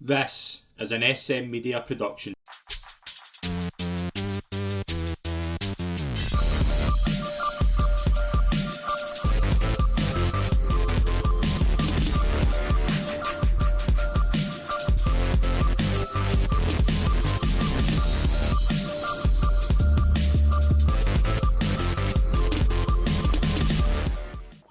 This is an SM Media production.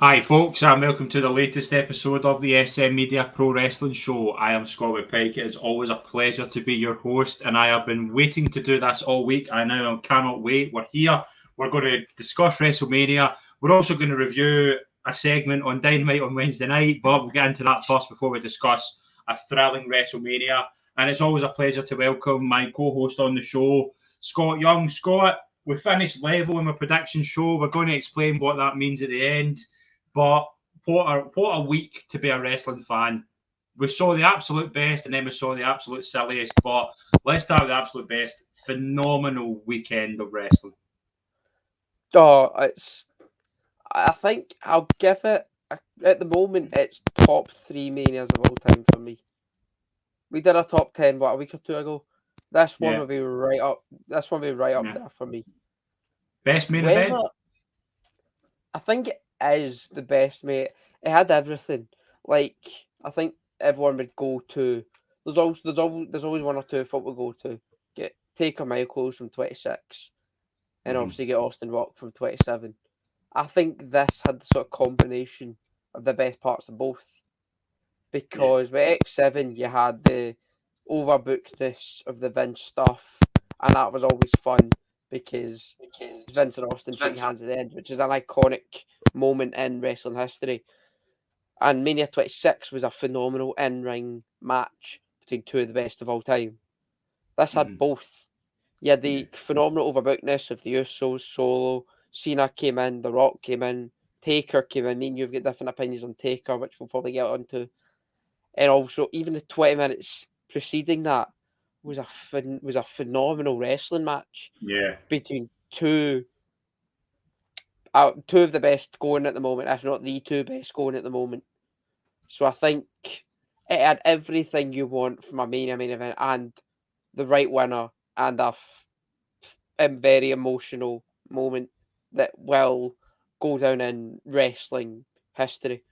Hi folks, and welcome to the latest episode of the SM Media Pro Wrestling Show. I am Scott Pike. It is always a pleasure to be your host, and I have been waiting to do this all week. I now cannot wait. We're here. We're going to discuss WrestleMania. We're also going to review a segment on Dynamite on Wednesday night, but we'll get into that first before we discuss a thrilling WrestleMania. And it's always a pleasure to welcome my co-host on the show, Scott Young. Scott, we finished level in our prediction show. We're going to explain what that means at the end. But what a week to be a wrestling fan. We saw the absolute best and then we saw the absolute silliest. But let's start with the absolute best. Phenomenal weekend of wrestling. I think I'll give it, at the moment, it's top 3 manias of all time for me. We did a top 10, a week or two ago? This one will be right up. This one will be right up there for me. Best main event? I think it is the best, mate. It had everything. Like, I think everyone would go to. There's always one or two foot will go to. Get Taker Michaels from 26, and obviously get Austin Rock from 27. I think this had the sort of combination of the best parts of both. Because with X7, you had the overbookedness of the Vince stuff, and that was always fun because Vince and Austin shake hands at the end, which is an iconic moment in wrestling history. And Mania 26 was a phenomenal in-ring match between two of the best of all time. This had both. You had the phenomenal overbookedness of the Usos, Solo, Cena came in, The Rock came in, Taker came in. I mean, you've got different opinions on Taker, which we'll probably get onto. And also, even the 20 minutes preceding that was a phenomenal wrestling match. Yeah. Between two of the best going at the moment, if not the two best going at the moment. So I think it had everything you want from a main event and the right winner and a very emotional moment that will go down in wrestling history.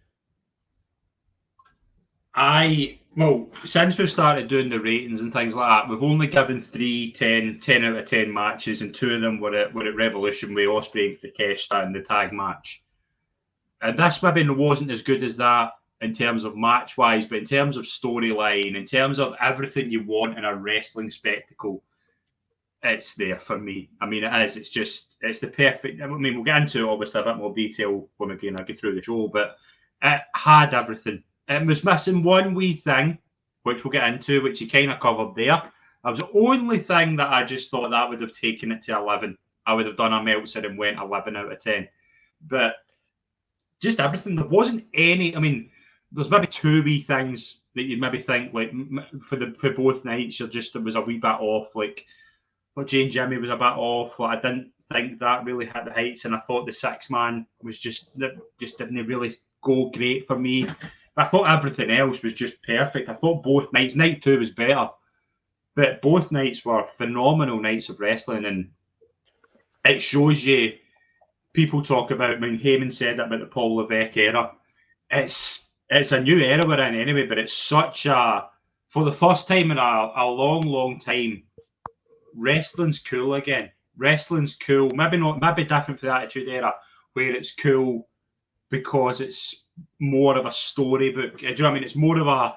Since we've started doing the ratings and things like that, we've only given 3, 10 out of 10 matches, and 2 of them were at Revolution with Ospreay and Takeshita in the tag match. And this maybe wasn't as good as that in terms of match-wise, but in terms of storyline, in terms of everything you want in a wrestling spectacle, it's there for me. I mean, it is. It's the perfect. I mean, we'll get into obviously a bit more detail when we get through the show, but it had everything. It was missing one wee thing, which we'll get into, which you kind of covered there. That was the only thing that I just thought that would have taken it to 11. I would have done a Meltzer and went 11 out of 10. But just everything. There wasn't any. I mean, there's maybe 2 wee things that you'd maybe think like for both nights. It was a wee bit off. Like, but Jane Jimmy was a bit off. Like, I didn't think that really hit the heights, and I thought the 6-man was just didn't really go great for me. But I thought everything else was just perfect. I thought both nights, night 2 was better, but both nights were phenomenal nights of wrestling, and it shows you. People talk about, I mean, Heyman said about the Paul Levesque era. It's a new era we're in anyway, but it's such a, for the first time in a long time, wrestling's cool again. Wrestling's cool. Maybe different for the Attitude Era, where it's cool because it's more of a storybook. Do you know what I mean? It's more of a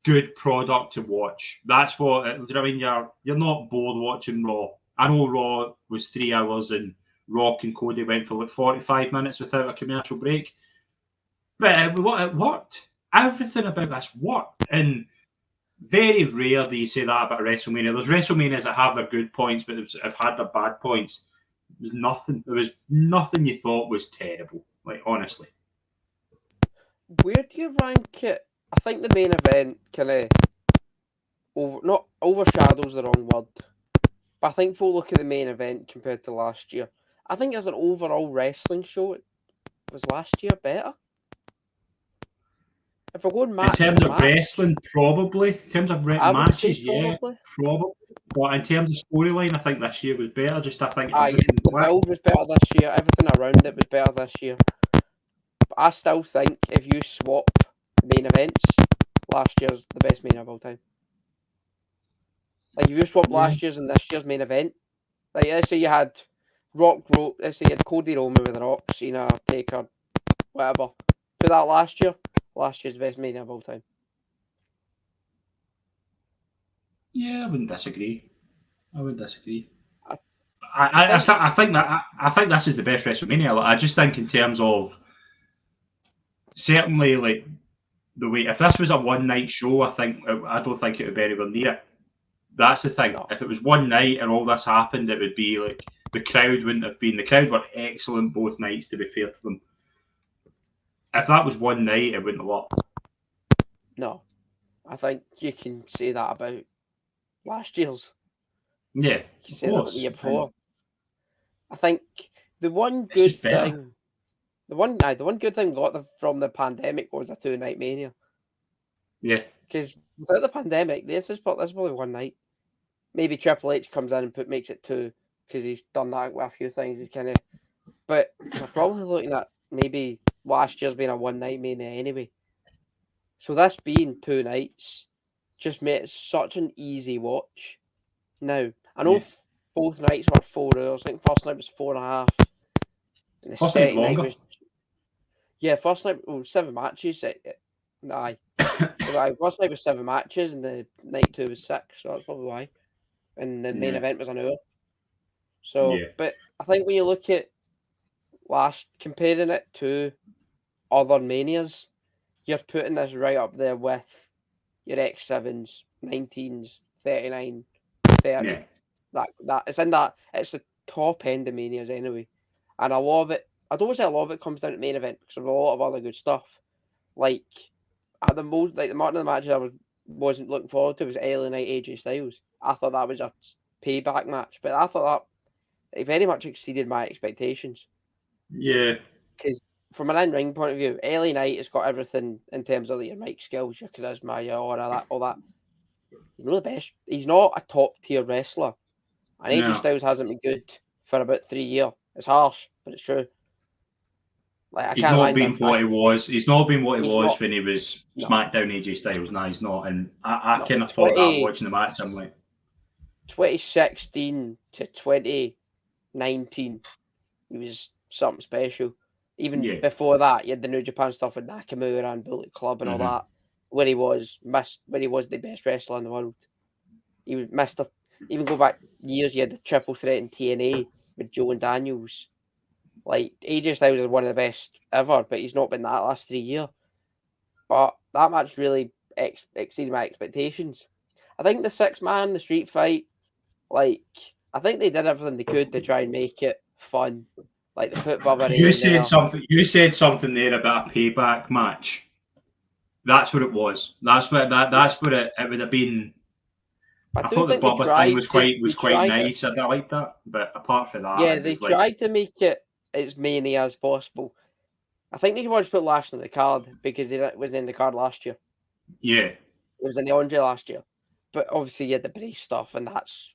good product to watch. That's what, do you know what I mean? You're not bored watching Raw. I know Raw was 3 hours and Rock and Cody went for like 45 minutes without a commercial break. But it worked. Everything about this worked. And very rare do you say that about WrestleMania. There's WrestleManias that have their good points, but have had their bad points. There was nothing you thought was terrible. Like, honestly. Where do you rank it? I think the main event kind of not overshadows the wrong word, but I think if we look at the main event compared to last year, I think as an overall wrestling show, it was last year better. If we're going In match terms for of match, wrestling, probably. In terms of I would say matches, yeah, probably. probably. But in terms of storyline, I think this year was better. I think Aye, everything the clicked. build was better this year. Everything around it was better this year. But I still think if you swap main events, last year's the best main event of all time. Like if you swap last year's and this year's main event, like let's say you had let's say you had Cody Roman with the Rock, Cena, Taker, whatever. Put that last year. Last year's the best main event of all time. Yeah, I wouldn't disagree. I think this is the best WrestleMania. Like, I just think in terms of certainly like the way if this was a one night show, I don't think it would be anywhere near it. That's the thing. No. If it was one night and all this happened, it would be like the crowd wouldn't have been. The crowd were excellent both nights, to be fair to them. If that was one night, it wouldn't have worked. No. I think you can say that about last year's. Yeah, You can say that about the year before. I think the one It's good just better. thing, the one good thing we got from the pandemic was a 2-night Mania. Yeah, Because without the pandemic, this is probably one night. Maybe Triple H comes in and makes it 2 because he's done that with a few things. He's kind of, but we're probably looking at maybe last year's being a one-night Mania anyway. So this being 2 nights just made it such an easy watch. Now I know both nights were 4 hours. I think first night was 4.5, and the first night second night longer. was first night 7 matches. Aye. First night was 7 matches, and the night 2 was 6, so that's probably why. And the main event was an hour. So, but I think when you look at comparing it to other Manias, you're putting this right up there with your X7s, 19s, 39, 30. Yeah. That it's in that. It's the top end of Manias anyway, and a lot of it. I don't say a lot of it comes down to main event because there's a lot of other good stuff. Like at the most, like one of the matches I wasn't looking forward to was LA Knight AJ Styles. I thought that was a payback match, but I thought that it very much exceeded my expectations. Yeah. Because from an in-ring point of view, LA Knight has got everything in terms of your mic skills, your charisma, your aura, all that. He's not the best. He's not a top-tier wrestler. And AJ Styles hasn't been good for about 3 years. It's harsh, but it's true. Like He's not been what he was. He's not been what he was when he was SmackDown AJ Styles. No, he's not. And I kind of thought that watching the match. I'm like, 2016 to 2019, he was something special. Even before that, you had the New Japan stuff with Nakamura and Bullet Club and all that, where he was the best wrestler in the world. He was even go back years, you had the triple threat in TNA with Joe and Daniels. Like AJ Styles is one of the best ever, but he's not been that last 3 years. But that match really exceeded my expectations. I think the 6-man, the street fight, like I think they did everything they could to try and make it fun. Like they put Bubba Ray you in said there. something. You said something there about a payback match. That's what it was. That's what it would have been. I thought the Bubba thing was quite nice. I liked that, but apart from that, they tried to make it as many as possible. I think they wanted to put Lashley on the card because he wasn't in the card last year. Yeah, it was in the Andre last year, but obviously he had the Bray stuff, and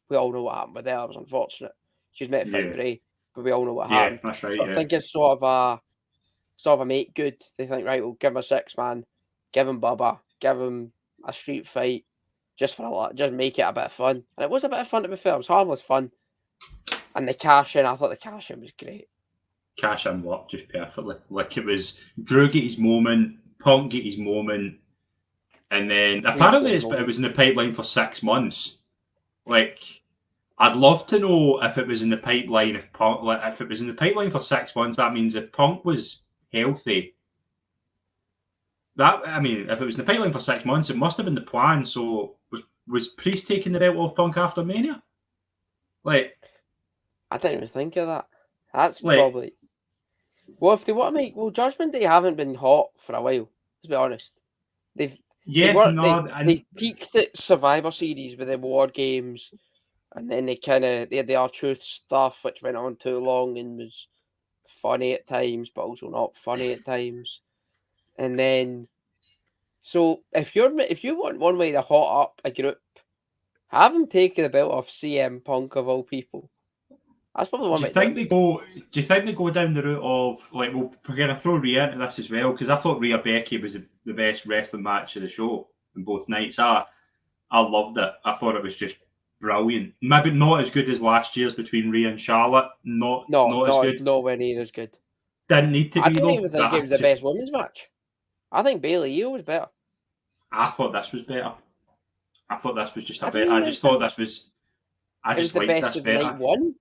we all know what happened with that. It was unfortunate. She was meant to fight Bray, but we all know what happened. That's right. So I think it's sort of a make good. They think, right, we'll give him a 6-man, give him Bubba, give him a street fight, just make it a bit of fun. And it was a bit of fun, to be fair. It was harmless fun. And the cash in, I thought the cash in was great. Cash in worked just perfectly. Like it was Drew get his moment, Punk get his moment, and then apparently it was in the pipeline for 6 months. Like, I'd love to know if it was in the pipeline. If it was in the pipeline for 6 months, that means if Punk was healthy. If it was in the pipeline for 6 months, it must have been the plan. So was Priest taking the belt off Punk after Mania? Like, I didn't even think of that. That's probably. Well, if they want to make Judgment Day haven't been hot for a while. Let's be honest. They peaked at Survivor Series with the War Games, and then they had the R-Truth stuff, which went on too long and was funny at times, but also not funny at times. And then So if you want one way to hot up a group, have him take the belt off CM Punk of all people. That's probably one Do you way to do think they go? Do you think they go down the route of like we're going to throw Rhea into this as well? Because I thought Rhea Becky was the best wrestling match of the show in both nights. I loved it. I thought it was just brilliant. Maybe not as good as last year's between Rhea and Charlotte. Not as No, it's good. nowhere near as good. Didn't need to I be don't though. even think it was the best women's match. I think Bailey Io was better. I thought this was better. I thought this was just a I don't better. I even just think thought this was. I it was just the liked best this of night better. one.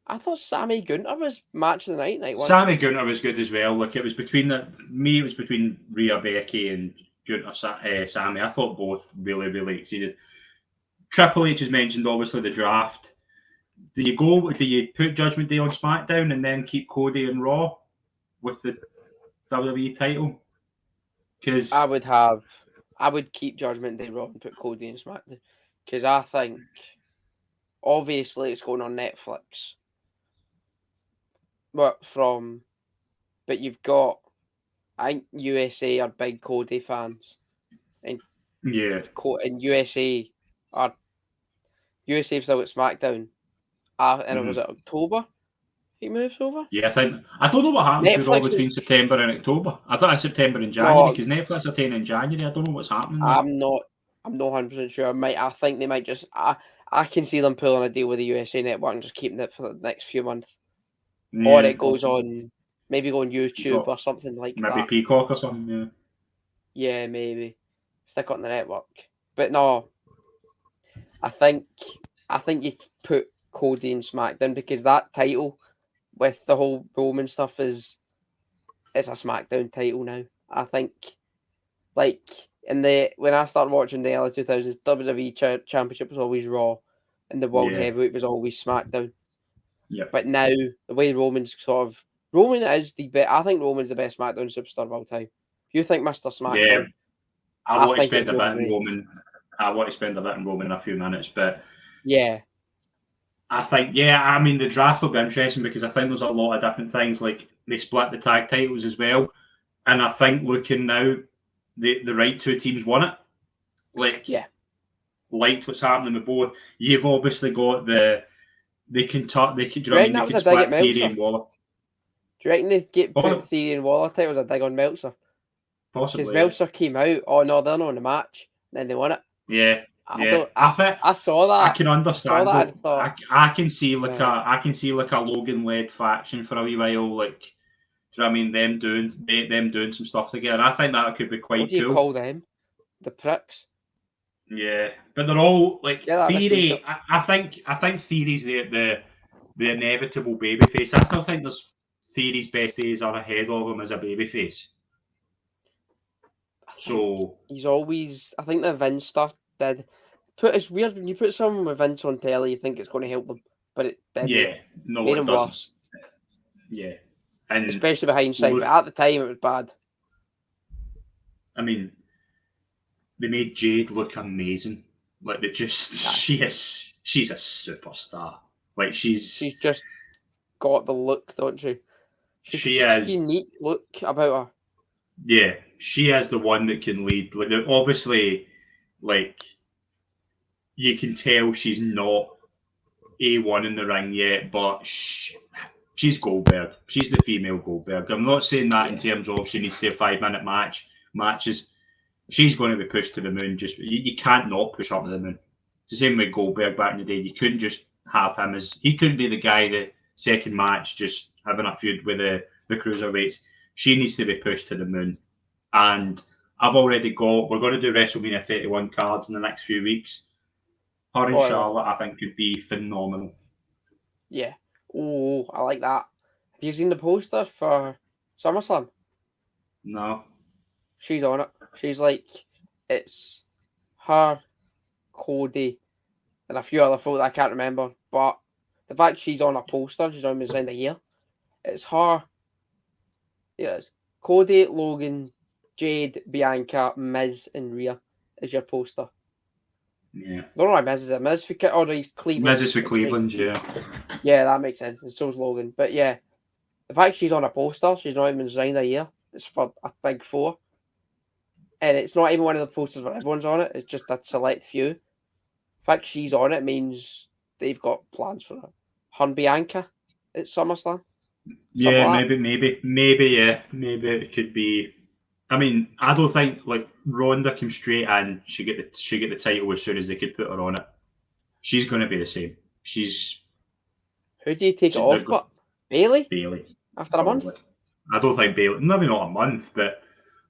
I thought Sammy Gunter was match of the night one. Sammy Gunter was good as well. Look, it was between me. It was between Rhea Becky and Gunter Sammy. I thought both really exceeded. Triple H has mentioned obviously the draft. Do you put Judgment Day on SmackDown and then keep Cody and Raw with the WWE title? Because I would keep Judgment Day Raw and put Cody in SmackDown because I think obviously it's going on Netflix, but you've got, I think USA are big Cody fans, and yeah, and USA still at SmackDown. And it was it October he moves over. yeah, I don't know what happens with Raw Netflix between is September and October. I thought it's September and January no. because Netflix are taking in January. I don't know what's happening there. I'm not 100% sure. I think they might just. I can see them pulling a deal with the USA Network and just keeping it for the next few months, or Yeah, it goes on maybe go on YouTube Peacock, or something like maybe that. Peacock or something. Yeah. Yeah, maybe stick it on the network. But no, I think you put Cody in SmackDown because that title with the whole Roman stuff it's a SmackDown title now. I think like when I started watching the early 2000s, WWE Championship was always Raw, and the World Yeah. Heavyweight was always SmackDown. Yep. But now the way Roman is the best. I think Roman's the best SmackDown superstar of all time. If you think Mr. Yeah, SmackDown, I I want to think spend it's a bit Roman in Reigns. Roman. I want to spend a bit in Roman in a few minutes, but Yeah, I think, yeah, I mean, the draft will be interesting because I think there's a lot of different things. Like they split the tag titles as well, and I think looking now, the right two teams won it. yeah. Liked what's happening with both. You've obviously got they can talk. They can, do Do you you know what I reckon mean? that They was can a dig at split Theory Meltzer? and Waller. Do you reckon they put Oh, Theory and Waller titles a dig on Meltzer? Because possibly, yeah. Meltzer came out, oh no, they're not in the match, and then they won it. Yeah, I yeah. don't. I saw I that. can I saw understand that and though. thought, I can see no. I can see like a Logan led faction for a wee while. Like, do you know what I mean? Them doing some stuff together. I think that could be What quite do you cool. call them? The pricks. Yeah, but they're all like Get that in a t-shirt. Theory. I think Theory's the inevitable babyface. I still think there's Theory's best days are ahead of him as a babyface. So He's always. I think the Vince stuff did. It's weird when you put someone with Vince on telly, you think it's going to help them, but it didn't. yeah, no, Made it him doesn't. worse, Yeah, and especially with hindsight. look, But at the time, it was bad. I mean, they made Jade look amazing. Like they just, she's a superstar. Like She's just got the look, don't she? She's got she such a is, unique look about her. yeah, she is the one that can lead. Like obviously, like you can tell she's not A1 in the ring yet, but she's Goldberg. She's the female Goldberg. I'm not saying that in Yeah. terms of she needs to have 5 minute matches. She's going to be pushed to the moon. Just you can't not push her to the moon. It's the same with Goldberg back in the day. You couldn't just have him as he couldn't be the guy that second match just having a feud with the cruiserweights. She needs to be pushed to the moon. And we're going to do WrestleMania 31 cards in the next few weeks. Her and Charlotte, I think, could be phenomenal. Yeah. Oh, I like that. Have you seen the poster for SummerSlam? No. She's on it. She's like, it's her, Cody, and a few other folk that I can't remember. But the fact she's on a poster, she's on the year. It's her. Yes. Cody, Logan, Jade, Bianca, Miz, and Rhea is your poster. Yeah. I don't know why Miz is it. Miz for he's Cleveland. Miz is for Cleveland, yeah. Yeah, that makes sense. And so's Logan. But yeah, the fact she's on a poster, she's not even signed a year. It's for a big 4. and it's not even one of the posters where everyone's on it. It's just a select few. The fact she's on it means they've got plans for her. Her and Bianca at SummerSlam. Yeah, Like yeah, maybe it could be. I mean, I don't think like Ronda came straight in. She get the title as soon as they could put her on it. She's going to be the same. Who do you take it off? But Bailey after probably. a month. I don't think Bailey. Maybe not a month, but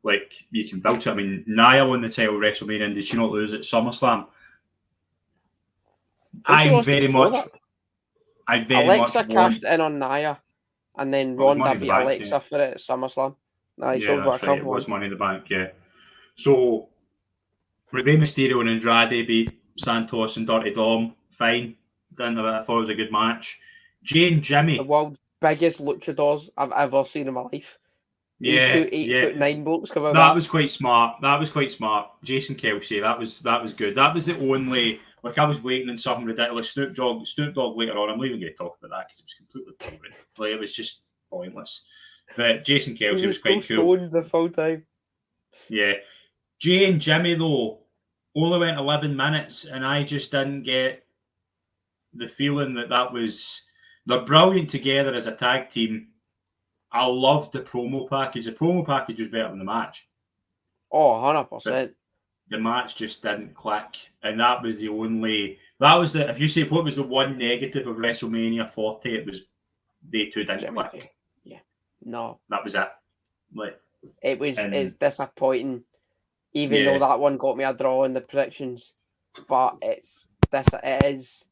like you can build it. I mean, Nia won the title WrestleMania, and did she not lose at SummerSlam? I very much Alexa want. cashed in on Nia, and then Ronda beat Alexa for it at SummerSlam. Yeah, that's right. It was Money in the Bank. Yeah. So Rey Mysterio and Andrade beat Santos and Dirty Dom. Fine. I thought it was a good match. Jay and Jimmy. The world's biggest luchadors I've ever seen in my life. Yeah, These 2 8'9" blokes come out. That was quite smart. Jason Kelsey. That was good. That was the only. Like I was waiting on something ridiculous. Snoop Dogg later on. I'm not even going to talk about that because it was completely boring. Like it was just pointless. But Jason Kelsey was quite cool. The full time. Yeah. Jay and Jimmy though only went 11 minutes, and I just didn't get the feeling that was. They're brilliant together as a tag team. I loved the promo package. The promo package was better than the match. Oh, 100%. The match just didn't click, and that was the only. That was the. If you say what was the one negative of WrestleMania 40, it was they two didn't click. Yeah, no, that was it. Like it was. It's disappointing, even though that one got me a draw in the predictions. But it is.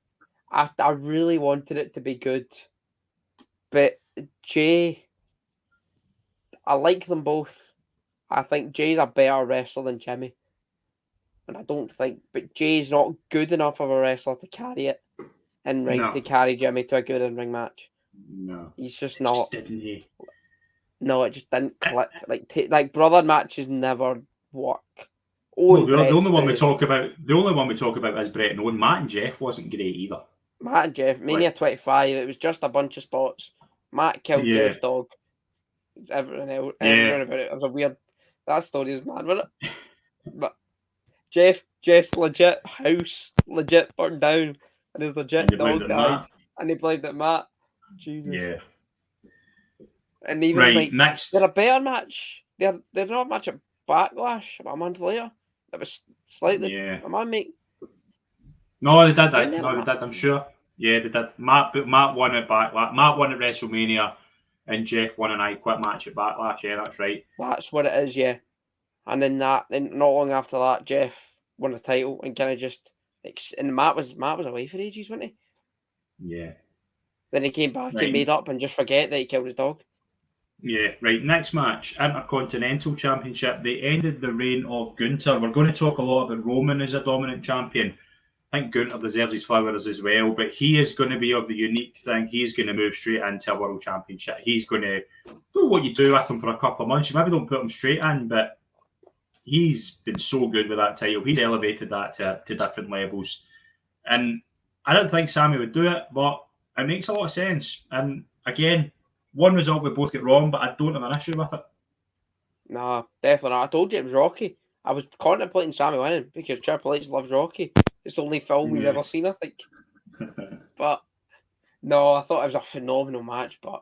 I really wanted it to be good, but Jay, I like them both. I think Jay's a better wrestler than Jimmy. And I don't think, but Jay's not good enough of a wrestler to carry it in ring, to carry Jimmy to a good in ring match. No. He's just not. Didn't he? No, it just didn't click. Like brother matches never work. Well, the only one we talk about is Brett and Owen. Matt and Jeff wasn't great either. Matt and Jeff, Mania 25, it was just a bunch of spots. Matt killed Jeff Dog. Everyone else, everyone about it. It was a weird. That story is mad, wasn't it? But Jeff's legit house burned down, and his legit dog died, and he blamed it Matt. Jesus. Yeah. And even next, they're a better match. They're not a match at Backlash about a month later. That was slightly. Am I making? No, they did. They did. I'm sure. Yeah, they did. Matt won at Backlash. Matt won at WrestleMania, and Jeff won an I Quit match at Backlash. Yeah, that's right. That's what it is. Yeah, and then not long after that, Jeff won the title and kind of just. And Matt was away for ages, wasn't he? Yeah. Then he came back and made up and just forget that he killed his dog. Yeah, right. Next match, Intercontinental Championship. They ended the reign of Gunther. We're going to talk a lot about Roman as a dominant champion. I think Gunther deserves his flowers as well, but he is going to be of the unique thing. He's going to move straight into a world championship. He's going to do what you do with him for a couple of months. You maybe don't put him straight in, but he's been so good with that title. He's elevated that to different levels. And I don't think Sammy would do it, but it makes a lot of sense. And again, one result we both get wrong, but I don't have an issue with it. Nah, definitely not. I told you it was Rocky. I was contemplating Sammy winning because Triple H loves Rocky. It's the only film he's ever seen, I think. But no, I thought it was a phenomenal match. But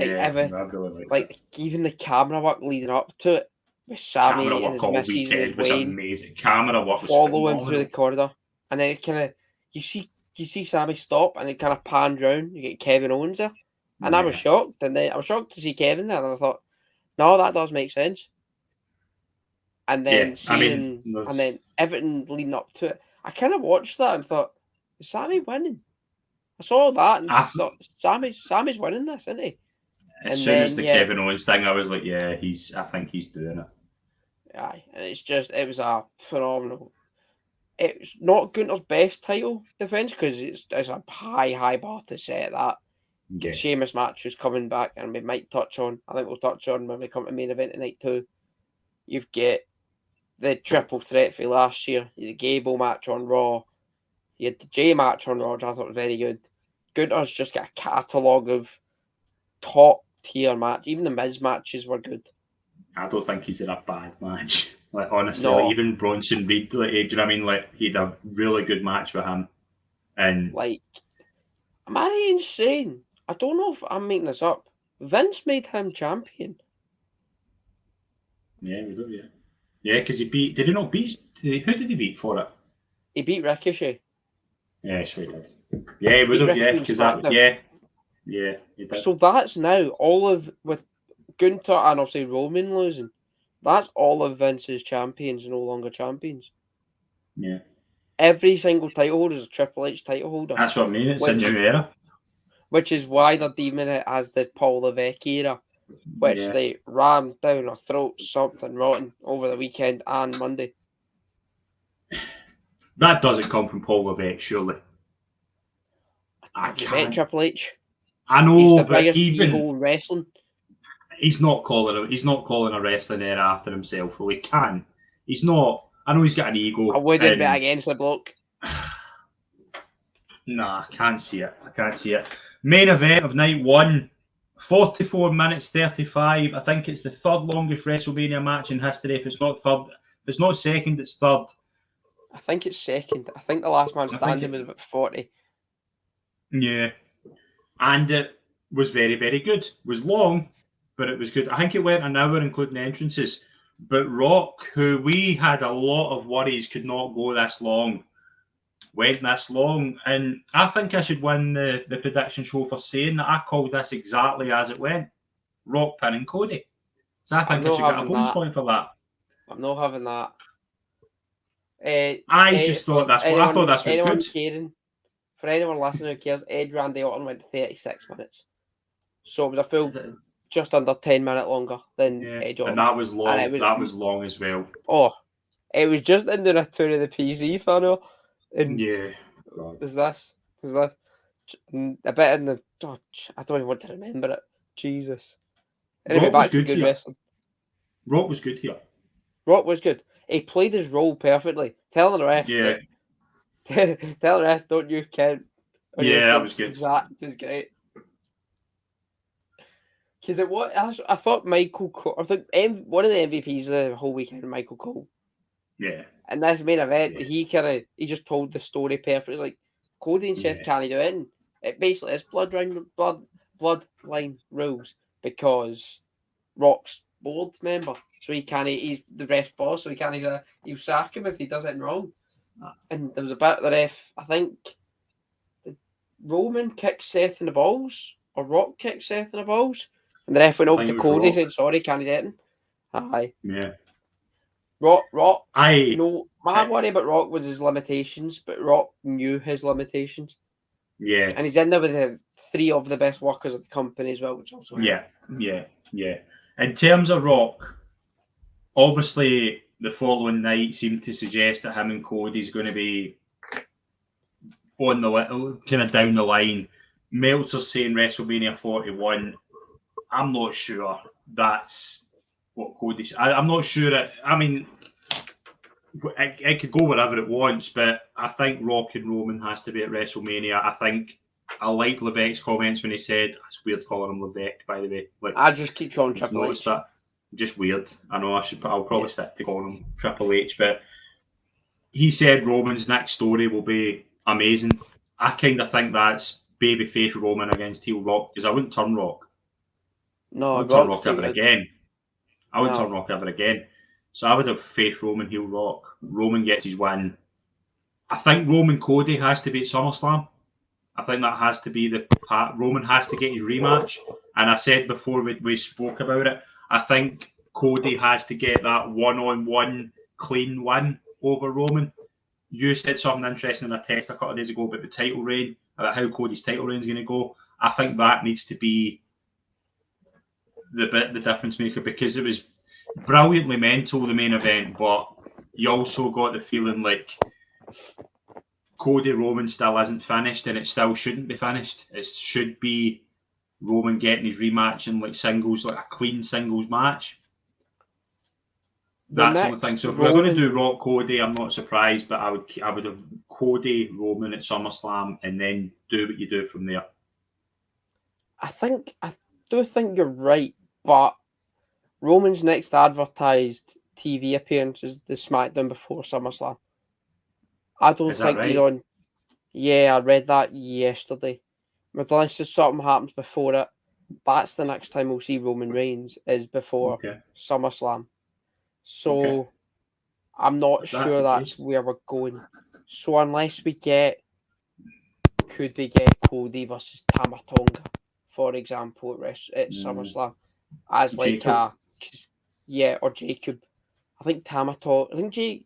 even the camera work leading up to it with Sammy and his missus and his Wayne, amazing. Camera work was following through the corridor, and then it kind of you see Sammy stop and it kind of panned round. You get Kevin Owens there, and I was shocked. And then I was shocked to see Kevin there, and I thought, no, that does make sense. And then and then everything leading up to it, I kind of watched that and thought, is Sammy winning? I saw that and I thought, Sammy's winning this, isn't he? As soon as the Kevin Owens thing, I was like, I think he's doing it. Aye, and it was a phenomenal. It's not Gunther's best title defense because it's a high bar to set that. Yeah. Sheamus match is coming back, and we might touch on. I think we'll touch on when we come to main event tonight too. You've got the triple threat for last year. You had the Gable match on Raw. You had the Jay match on Raw, which I thought was very good. Gunther's just got a catalogue of top tier match. Even the Miz matches were good. I don't think he's in a bad match. Like honestly, No. like even Bronson Reed, like, do you know what I mean? Like he had a really good match with him, and Like, am I insane? I don't know if I'm making this up. Vince made him champion. yeah, we do, yeah, because he beat. Did he not beat? Who did he beat for it? He beat Ricochet. Yeah, sure he did. Yeah, he would Beat have. Yeah, Ricochet in because that. SmackDown. Yeah, he did. So that's now all of, with Gunther and obviously Roman losing, that's all of Vince's champions no longer champions. Yeah, Every single title holder is a Triple H title holder, that's what I mean. It's a new era. which is why they're deeming it as the Paul Levesque era, which Yeah, they rammed down our throats something rotten over the weekend and Monday. that doesn't come from Paul Levesque, surely. I Have you met can't. Triple H? I He's know, the but biggest even ego in wrestling. he's not calling a wrestling era after himself. Well, he can. He's not. I know he's got an ego. I wouldn't bet and against the bloke. Nah, I can't see it. I can't see it. Main event of night one, 44 minutes 35. I think it's the third longest WrestleMania match in history. If it's not third, if it's not second, it's third. I think it's second. I think the last man I think standing it- was about 40. Yeah. And it was very, very good. It was long, but it was good. I think it went an hour, including entrances. But Rock, who we had a lot of worries could not go this long, went this long. And I think I should win the prediction show for saying that I called this exactly as it went. Rock pinning Cody. So I I'm think I not should get a having bonus that. point for that. I'm not having that. I just thought For that's what I thought this was anyone good. caring, for anyone listening who cares, Ed Randy Orton went 36 minutes. So it was a full just under 10-minute longer than Yeah. Edge Orton. And that was long. And it was, That was long as well. oh, it was just in the return of the PZ funnel. And Yeah. God. there's this, and a bit in the, I don't even want to remember it. Jesus. Anyway, Rock was back to good good here. wrestling. Rock was good here. Rock was good. He played his role perfectly. Telling the ref Yeah. tell the ref, don't you count. Yeah, that was good. That was great. Because I thought Michael Cole, I think one of the MVPs of the whole weekend, Michael Cole. Yeah. And this main event, Yeah. he just told the story perfectly. Like Cody and Seth Yeah. can't do it. And it basically is bloodline rules because Rock's board member, so he can't. He's the ref's boss, so he can't. He'll sack him if he does it wrong. And there was a bit of the ref. I think did Roman kick Seth in the balls or Rock kicked Seth in the balls, and the ref went over to Cody saying, "Sorry, can't do it." Aye. Yeah. Rock. I No, my worry about Rock was his limitations, but Rock knew his limitations. Yeah. And he's in there with the three of the best workers at the company as well, which also helped. Yeah. In terms of Rock, obviously the following night seemed to suggest that him and Cody's going to be on the kind of down the line. Meltzer's saying WrestleMania 41. I'm not sure that's what Cody. I'm not sure. I mean, it could go wherever it wants, but I think Rock and Roman has to be at WrestleMania. I think I like Levesque's comments when he said it's weird calling him Levesque, by the way. Like I just keep calling Triple H. That. Just weird. I know I'll probably stick to calling him Triple H, but he said Roman's next story will be amazing. I kind of think that's babyface Roman against heel Rock because I wouldn't turn Rock. No, I wouldn't turn Rock ever again. I wouldn't No. turn Rock ever again. So I would have face Roman, heel Rock. Roman gets his win. I think Roman Cody has to be at SummerSlam. I think that has to be the part. Roman has to get his rematch. And I said before we spoke about it, I think Cody has to get that one-on-one clean win over Roman. You said something interesting in a text a couple of days ago about the title reign, about how Cody's title reign is going to go. I think that needs to be the difference maker because it was brilliantly mental, the main event, but you also got the feeling like Cody Roman still isn't finished and it still shouldn't be finished. It should be Roman getting his rematch in like singles, like a clean singles match. That's the only thing. So if we're going to do Rock Cody, I'm not surprised, but I would have Cody Roman at SummerSlam and then do what you do from there. I do think you're right, but Roman's next advertised TV appearances the SmackDown before SummerSlam. I don't Is that think he's right? on. Yeah, I read that yesterday. Unless there's something happens before it, that's the next time we'll see Roman Reigns is before Okay. SummerSlam. So Okay. I'm not If that's sure the that's case. where we're going. So unless could we get Cody versus Tamatonga, for example, at SummerSlam, as like Jacob. or Jacob. I think Tamatonga. I think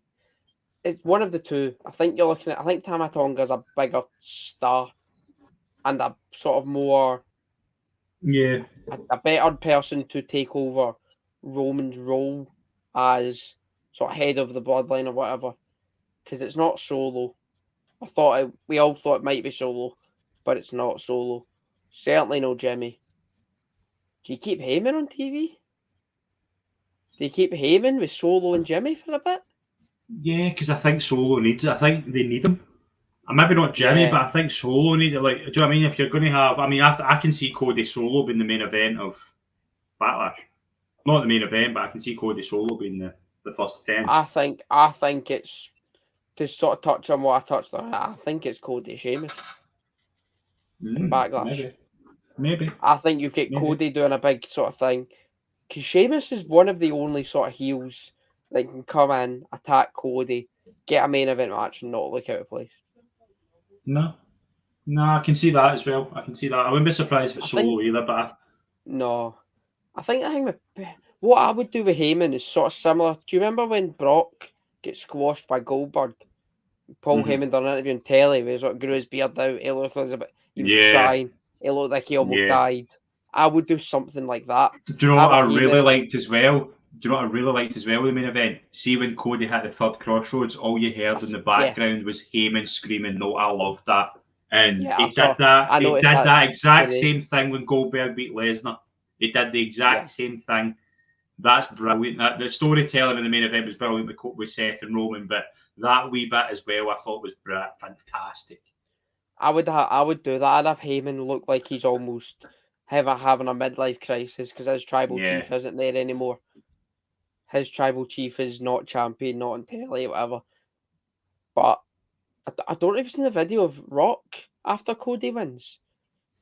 it's one of the two. I think you're looking at. I think Tamatonga's a bigger star and a sort of more Yeah. a better person to take over Roman's role as sort of head of the bloodline or whatever, because it's not Solo. We all thought it might be Solo, but it's not Solo. Certainly no Jimmy. Do you keep Heyman on TV? Do you keep Heyman with Solo and Jimmy for a bit? Yeah, because I think Solo needs it. I think they need him. Maybe not Jimmy, Yeah, but I think Solo needs it. Like, do you know what I mean? If you're going to have, I can see Cody Solo being the main event of Backlash. Not the main event, but I can see Cody Solo being the first 10. I think it's to sort of touch on what I touched on. I think it's Cody Sheamus in Backlash. Maybe. I think you've got Cody doing a big sort of thing. Because Sheamus is one of the only sort of heels that can come in, attack Cody, get a main event match, and not look out of place. No, I can see that as well. I can see that. I wouldn't be surprised if it's Solo either, but No. I think with what I would do with Heyman is sort of similar. Do you remember when Brock gets squashed by Goldberg? Paul Heyman done an interview on telly where he sort of grew his beard out. He looked like he was crying. He looked like he almost died. I would do something like that. Do you know Have what I a really Heyman. liked as well? Do you know what I really liked as well with the main event? See when Cody hit the third crossroads, all you heard in the Yeah, background was Heyman screaming, "No, I love that." And yeah, he did that. I He noticed did that that exact today. same thing when Goldberg beat Lesnar. He did the exact Yeah. same thing. That's brilliant. The storytelling in the main event was brilliant with Seth and Roman, but that wee bit as well, I thought was fantastic. I would do that. I'd have Heyman look like he's almost having a midlife crisis because his tribal chief isn't there anymore. His tribal chief is not champion, not on telly, whatever. But I don't know if it's in the video of Rock after Cody wins.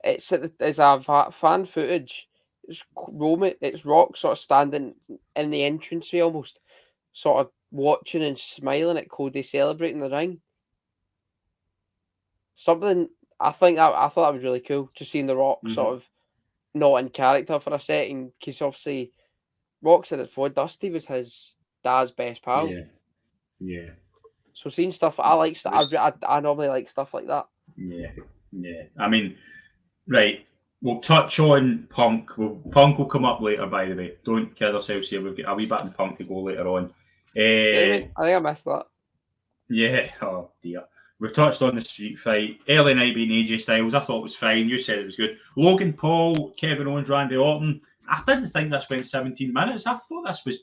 It's a fan footage. It's Roman. It's Rock sort of standing in the entranceway, almost sort of watching and smiling at Cody celebrating the ring. Something I thought that was really cool. Just seeing the Rock sort of not in character for a second, because obviously Rock said it before. Dusty was his dad's best pal. Yeah. So seeing stuff, I like stuff. I normally like stuff like that. Yeah. I mean, right. We'll touch on Punk. Punk will come up later, by the way. Don't kid ourselves here. We've got a wee bit on Punk to go later on. I think I missed that. Yeah. Oh dear. We've touched on the street fight. LA Knight beating AJ Styles. I thought it was fine. You said it was good. Logan Paul, Kevin Owens, Randy Orton. I didn't think this went 17 minutes. I thought this was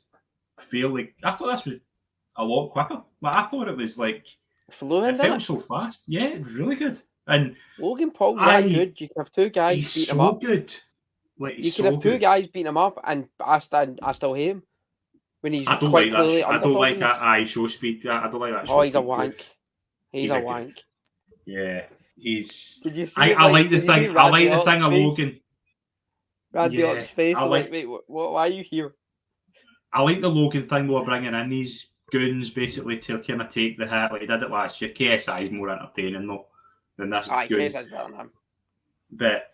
a lot quicker. But I thought it was like it felt so fast. Yeah, it was really good. And Logan Paul's that good. You can have two guys beating him up. Good. Like, you can have two guys beating him up, and I still hate him when he's quite clearly underdogging. I don't like that show speed. I don't like that. Oh, he's a wank. He's a wank. Yeah, he's. Did you see? I like the thing. I like the thing of Logan. Randy Orton's face. Like, wait, why are you here? I like the Logan thing. We're bringing in these goons basically to kind of take the hit. Like he did it last year. KSI is more entertaining though than this. KSI's better than him. But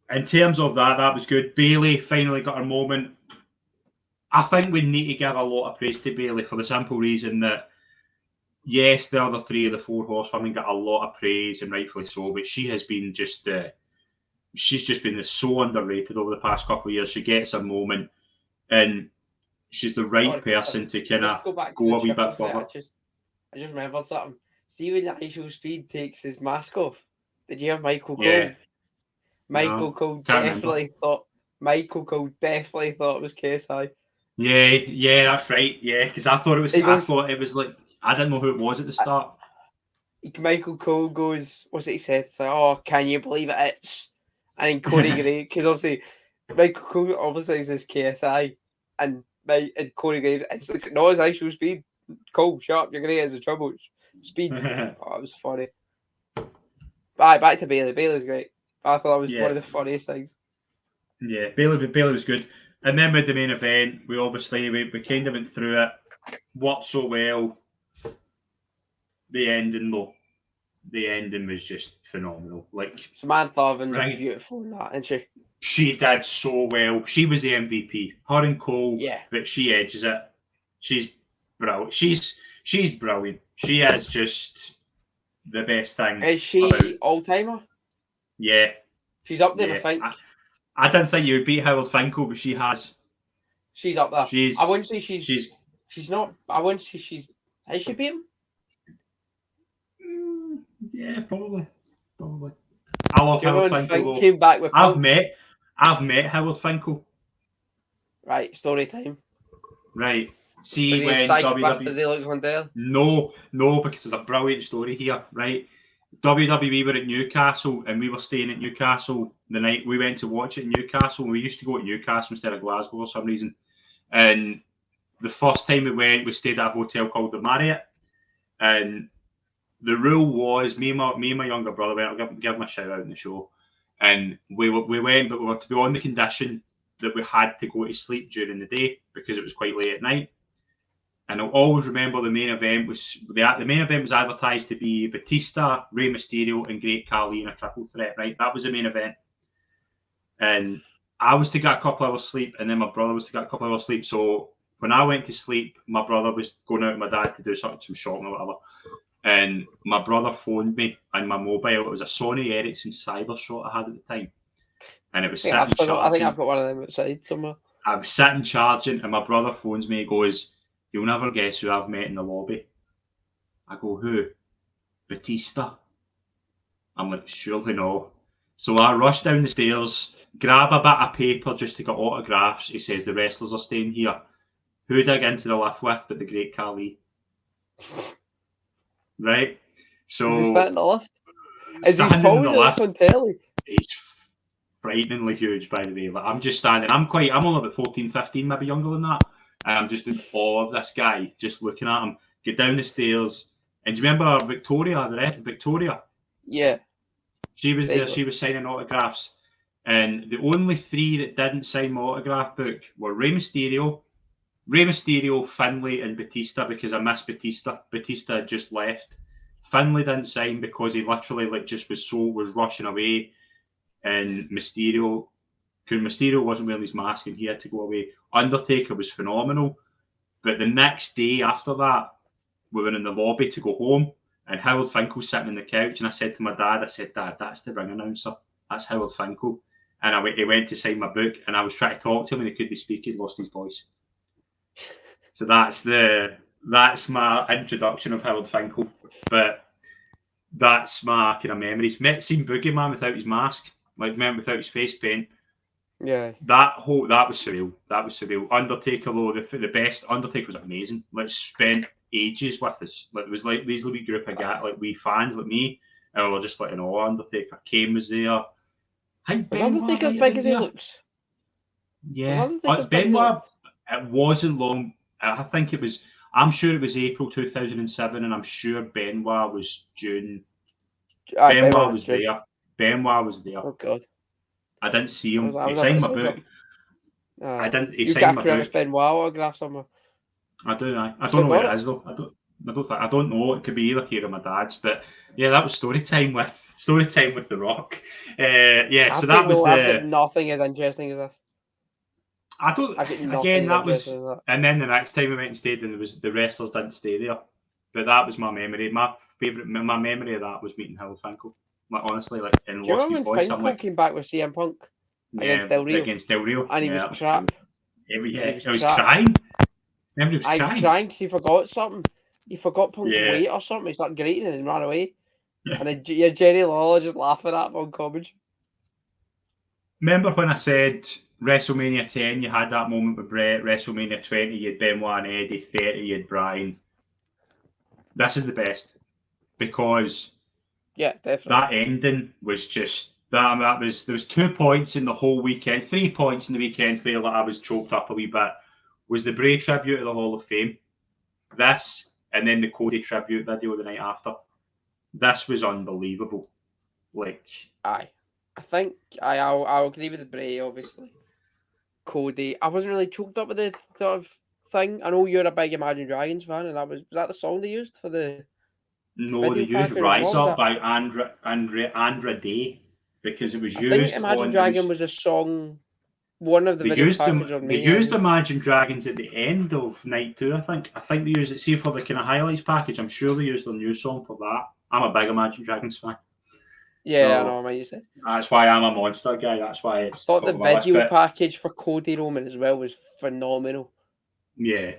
in terms of that was good. Bayley finally got her moment. I think we need to give a lot of praise to Bayley for the simple reason that, yes, the other three of the four horsewomen got a lot of praise, and rightfully so, but she has been she's just been so underrated over the past couple of years. She gets a moment, and she's the right person to kind of go a wee bit further. I just remembered something. See when Nigel Speed takes his mask off? Did you have Michael Cole? Yeah. Michael Cole definitely thought it was KSI. Yeah, that's right. Yeah, because I thought it was like I didn't know who it was at the start. Michael Cole goes, what's it he said? It's like, oh, can you believe it's? And then Corey Gray, because obviously Michael Cole obviously says KSI, and Right, and Corey Graves, it's like, no, it's actual speed. Cole, shut up, you're going to get us in trouble. Speed. Oh, it was funny. But back to Bailey. Bailey's great. I thought that was one of the funniest things. Yeah, Bailey was good. And then with the main event, we kind of went through it. Worked so well. The ending, though. The ending was just phenomenal. Like Samantha Oven's beautiful in that, isn't she? She did so well. She was the MVP. Her and Cole, but she edges it. She's brilliant. She's brilliant. She is just the best thing. Is she all-timer? Yeah. She's up there, I think. I didn't think you would beat Howard Finkel, but she has. She's up there. I wouldn't say she's not. I wouldn't say she's. Has she beat him? Yeah, probably. I love Howard Finkel. Came back with I've met Howard Finkel. Right, story time. Right. See, was he when WWE as he looks one day? No, because there's a brilliant story here, right? WWE were at Newcastle and we were staying at Newcastle the night we went to watch it in Newcastle. We used to go to Newcastle instead of Glasgow for some reason. And the first time we went, we stayed at a hotel called the Marriott. And the rule was me and my younger brother went. I'll give him a shout out in the show. And we went, but we were to be on the condition that we had to go to sleep during the day because it was quite late at night. And I'll always remember the main event was advertised to be Batista, Rey Mysterio, and Great Khali in a triple threat. Right, that was the main event. And I was to get a couple hours sleep, and then my brother was to get a couple hours sleep. So when I went to sleep, my brother was going out with my dad to do some shopping or whatever. And my brother phoned me on my mobile. It was a Sony Ericsson Cybershot I had at the time. And it was sitting charging. I think I've got one of them outside somewhere. I was sitting charging, and my brother phones me and goes, "You'll never guess who I've met in the lobby." I go, "Who?" "Batista." I'm like, "Surely no." So I rush down the stairs, grab a bit of paper just to get autographs. He says, "The wrestlers are staying here." Who did I get into the lift with but the Great Khali? Right? So is he fit in the lift? Is he tall as he looks on telly? He's frighteningly huge, by the way. Like, I'm just standing. I'm only about 14, 15, maybe younger than that. And I'm just in awe of this guy, just looking at him. Get down the stairs. And do you remember Victoria? Yeah. She was there. She was signing autographs. And the only three that didn't sign my autograph book were Rey Mysterio, Finlay, and Batista, because I missed Batista. Batista had just left. Finlay didn't sign because he literally was rushing away. And Mysterio wasn't wearing his mask and he had to go away. Undertaker was phenomenal. But the next day after that, we were in the lobby to go home, and Howard Finkel sitting on the couch, and I said to my dad, "Dad, that's the ring announcer. That's Howard Finkel." And he went to sign my book, and I was trying to talk to him, and he couldn't speak. He'd lost his voice. So that's my introduction of Howard Finkel. But that's my kind of memories. Seen Boogeyman without his mask, without his face paint. Yeah. That was surreal. Undertaker, though, the best. Undertaker was amazing. Spent ages with us. It was like these little group of guys, like we fans, like me, and we were just like, Undertaker. Kane was there. Was Undertaker as big as he looks? Yeah. Benoit, it wasn't long. I think it was. I'm sure it was April 2007, and I'm sure Benoit was June. Benoit was there. Benoit was there. Oh God. I didn't see him. He signed my book. I didn't. He signed my book. Benoit autograph somewhere. I do. I don't know where it is though. I don't know. It could be either here or my dad's. But yeah, that was story time with The Rock. Yeah. So that was I've got nothing as interesting as this. I don't. Again, that was. And then the next time we went and stayed, and the wrestlers didn't stay there. But that was my memory. My memory of that was meeting Howard Finkel. Honestly, and lost his voice. Finkel came back with CM Punk against Del Rio, and he was trapped. He was crying. Remember, he was crying. I was crying because he forgot something. He forgot Punk's weight or something. He started grating and ran away. And then Jerry Lawler just laughing at him on commentary. Remember when I said WrestleMania 10, you had that moment with Brett. WrestleMania 20, you had Benoit and Eddie. 30, you had Bryan. This is the best because. Yeah, definitely. That ending was just there was 2 points in the whole weekend, 3 points in the weekend where I was choked up a wee bit. was the Bray tribute to the Hall of Fame. This, and then the Cody tribute video the night after. This was unbelievable. Like, Aye. I think I'll agree with the Bray, obviously. Cody. I wasn't really choked up with the sort of thing. I know you're a big Imagine Dragons fan, and was that the song they used for the no, they video used package? Rise Up by Andra Day because it was I used think Imagine on. Dragon was a song, one of the They video used packages them. on They Mania. used Imagine Dragons at the end of night 2. I think they used it. See for the kind of highlights package. I'm sure they used their new song for that. I'm a big Imagine Dragons fan. Yeah, So, I know what you said. That's why I'm a monster guy. That's why it's. I thought the top of my list, video but package for Cody Roman as well was phenomenal. yeah,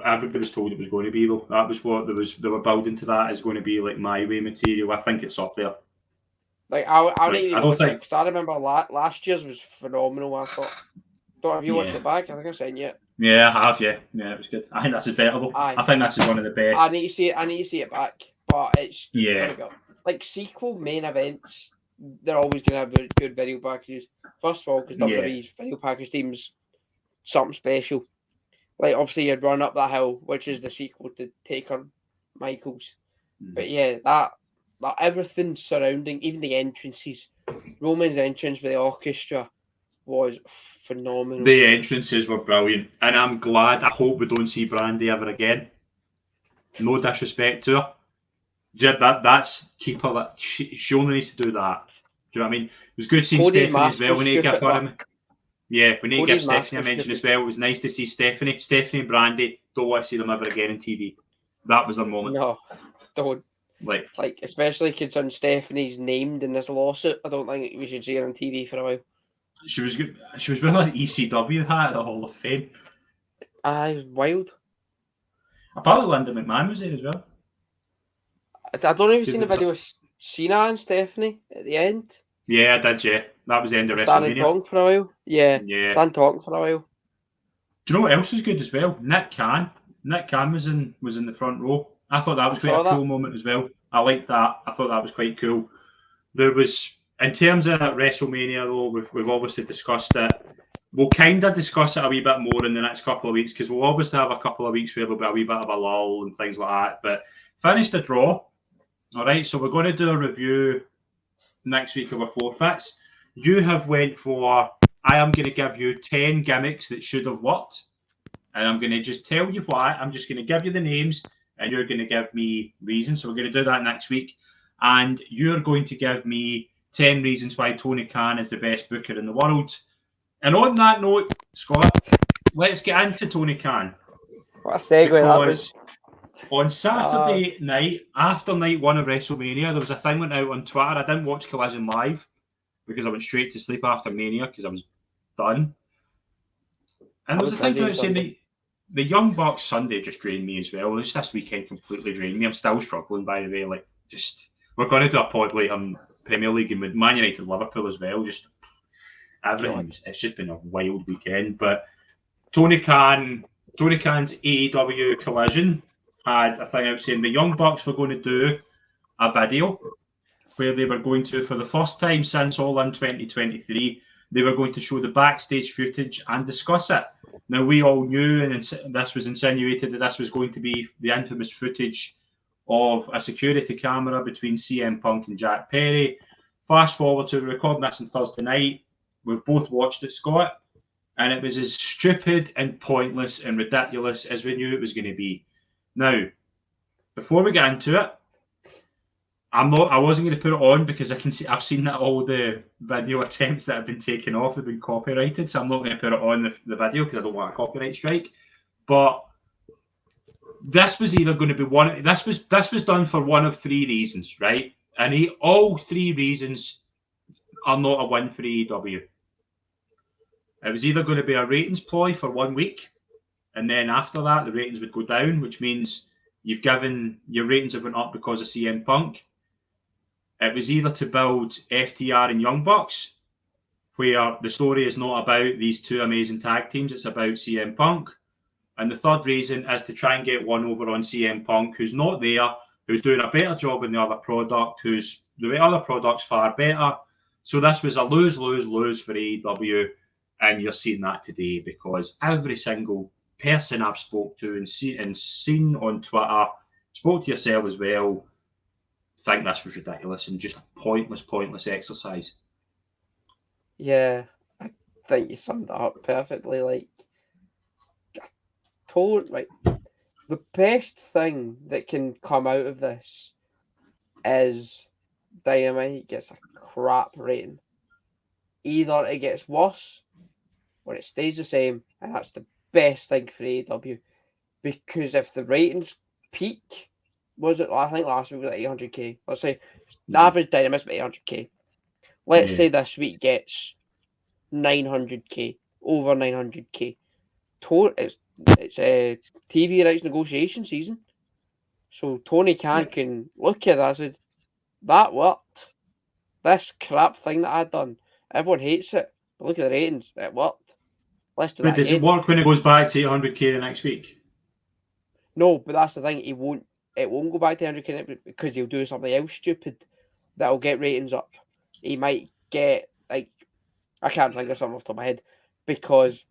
everybody was told it was going to be though. That was what they were building to. That is going to be like my way material. I think it's up there. Like I'll Like, need I to don't watch it think. 'cause I remember last year's was phenomenal. I thought. Don't have you watched Yeah. it back? I think I've seen it. Yeah, I have. Yeah, it was good. I think that's better though. Aye. I think that's one of the best. I need to see it. I need to see it back, but it's Yeah. gotta go. Like sequel main events, they're always gonna have good video packages. First of all, because WWE's video package team's something special. Like obviously you'd Run Up That Hill, which is the sequel to Taker Michaels. But yeah, that everything surrounding, even the entrances, Roman's entrance with the orchestra was phenomenal. The entrances were brilliant, and I'm glad. I hope we don't see Brandy ever again. No disrespect to her. Yeah, that's keep her. That she only needs to do that. Do you know what I mean? It was good seeing Cody's Stephanie as mask well. was We need to give stupid, her. Yeah, we need to give Cody's mask Stephanie a was mention as stupid. well. It was nice to see Stephanie. Stephanie and Brandy. Don't want to see them ever again on TV. That was their moment. No, don't. Like especially considering Stephanie's named in this lawsuit. I don't think we should see her on TV for a while. She was good. She was wearing an ECW hat at the Hall of Fame. Aye, wild. Apparently, Linda McMahon was there as well. I don't know if you've seen the video of Cena and Stephanie at the end. Yeah, I did. Yeah, that was the end of Standing WrestleMania. talking for a while. Yeah, stand talking for a while. Do you know what else was good as well? Nick Khan. Nick Khan was in the front row. I thought that was quite a cool moment as well. I liked that. I thought that was quite cool. There was, in terms of WrestleMania though, we've obviously discussed it. We'll kind of discuss it a wee bit more in the next couple of weeks because we'll obviously have a couple of weeks where there'll be a wee bit of a lull and things like that. But finished the draw. All right, so we're going to do a review next week of our forfeits. You have went for, I am going to give you 10 gimmicks that should have worked. And I'm going to just tell you why. I'm just going to give you the names and you're going to give me reasons. So we're going to do that next week. And you're going to give me 10 reasons why Tony Khan is the best booker in the world. And on that note, Scott, let's get into Tony Khan. What a segue that was. On Saturday night, after night 1 of WrestleMania, there was a thing went out on Twitter. I didn't watch Collision live because I went straight to sleep after Mania because I was done. And there was a thing out saying the Young Bucks Sunday just drained me as well. This weekend completely drained me. I'm still struggling, by the way. Like, just we're going to do a pod later on Premier League and with Man United, Liverpool as well. Just everything. It's just been a wild weekend. But Tony Khan's AEW Collision had a thing out saying the Young Bucks were going to do a video where they were going to, for the first time since All In 2023, they were going to show the backstage footage and discuss it. Now, we all knew, and this was insinuated, that this was going to be the infamous footage of a security camera between CM Punk and Jack Perry. Fast forward to recording this on Thursday night. We've both watched it, Scott, and it was as stupid and pointless and ridiculous as we knew it was going to be. Now, before we get into it, I wasn't going to put it on because I've seen that all the video attempts that have been taken off have been copyrighted, so I'm not going to put it on the video because I don't want a copyright strike. But this was either going to be one. This was done for one of 3 reasons, right? And all 3 reasons are not a win for AEW. It was either going to be a ratings ploy for 1 week, and then after that the ratings would go down, which means your ratings have went up because of CM Punk. It was either to build FTR and Young Bucks, where the story is not about these 2 amazing tag teams, it's about CM Punk. And the third reason is to try and get one over on CM Punk, who's not there, who's doing a better job in the other product, the other product's far better. So this was a lose-lose-lose for AEW. And you're seeing that today because every single person I've spoke to and seen on Twitter, spoke to yourself as well, think this was ridiculous and just a pointless exercise. Yeah, I think you summed it up perfectly. Like, the best thing that can come out of this is Dynamite gets a crap rating. Either it gets worse or it stays the same, and that's the best thing for AEW. Because if the ratings peak, I think last week was like 800k. Let's say the average Dynamite's about 800k. Let's say this week gets 900k, over 900k. It's a TV rights negotiation season. So Tony Khan can look at that and say, that worked. This crap thing that I'd done, everyone hates it. But look at the ratings, it worked. Let's do that does again. it work when it goes back to 800k the next week? No, but that's the thing. It won't go back to 100k because he'll do something else stupid that'll get ratings up. He might get, like, I can't think of something off the top of my head because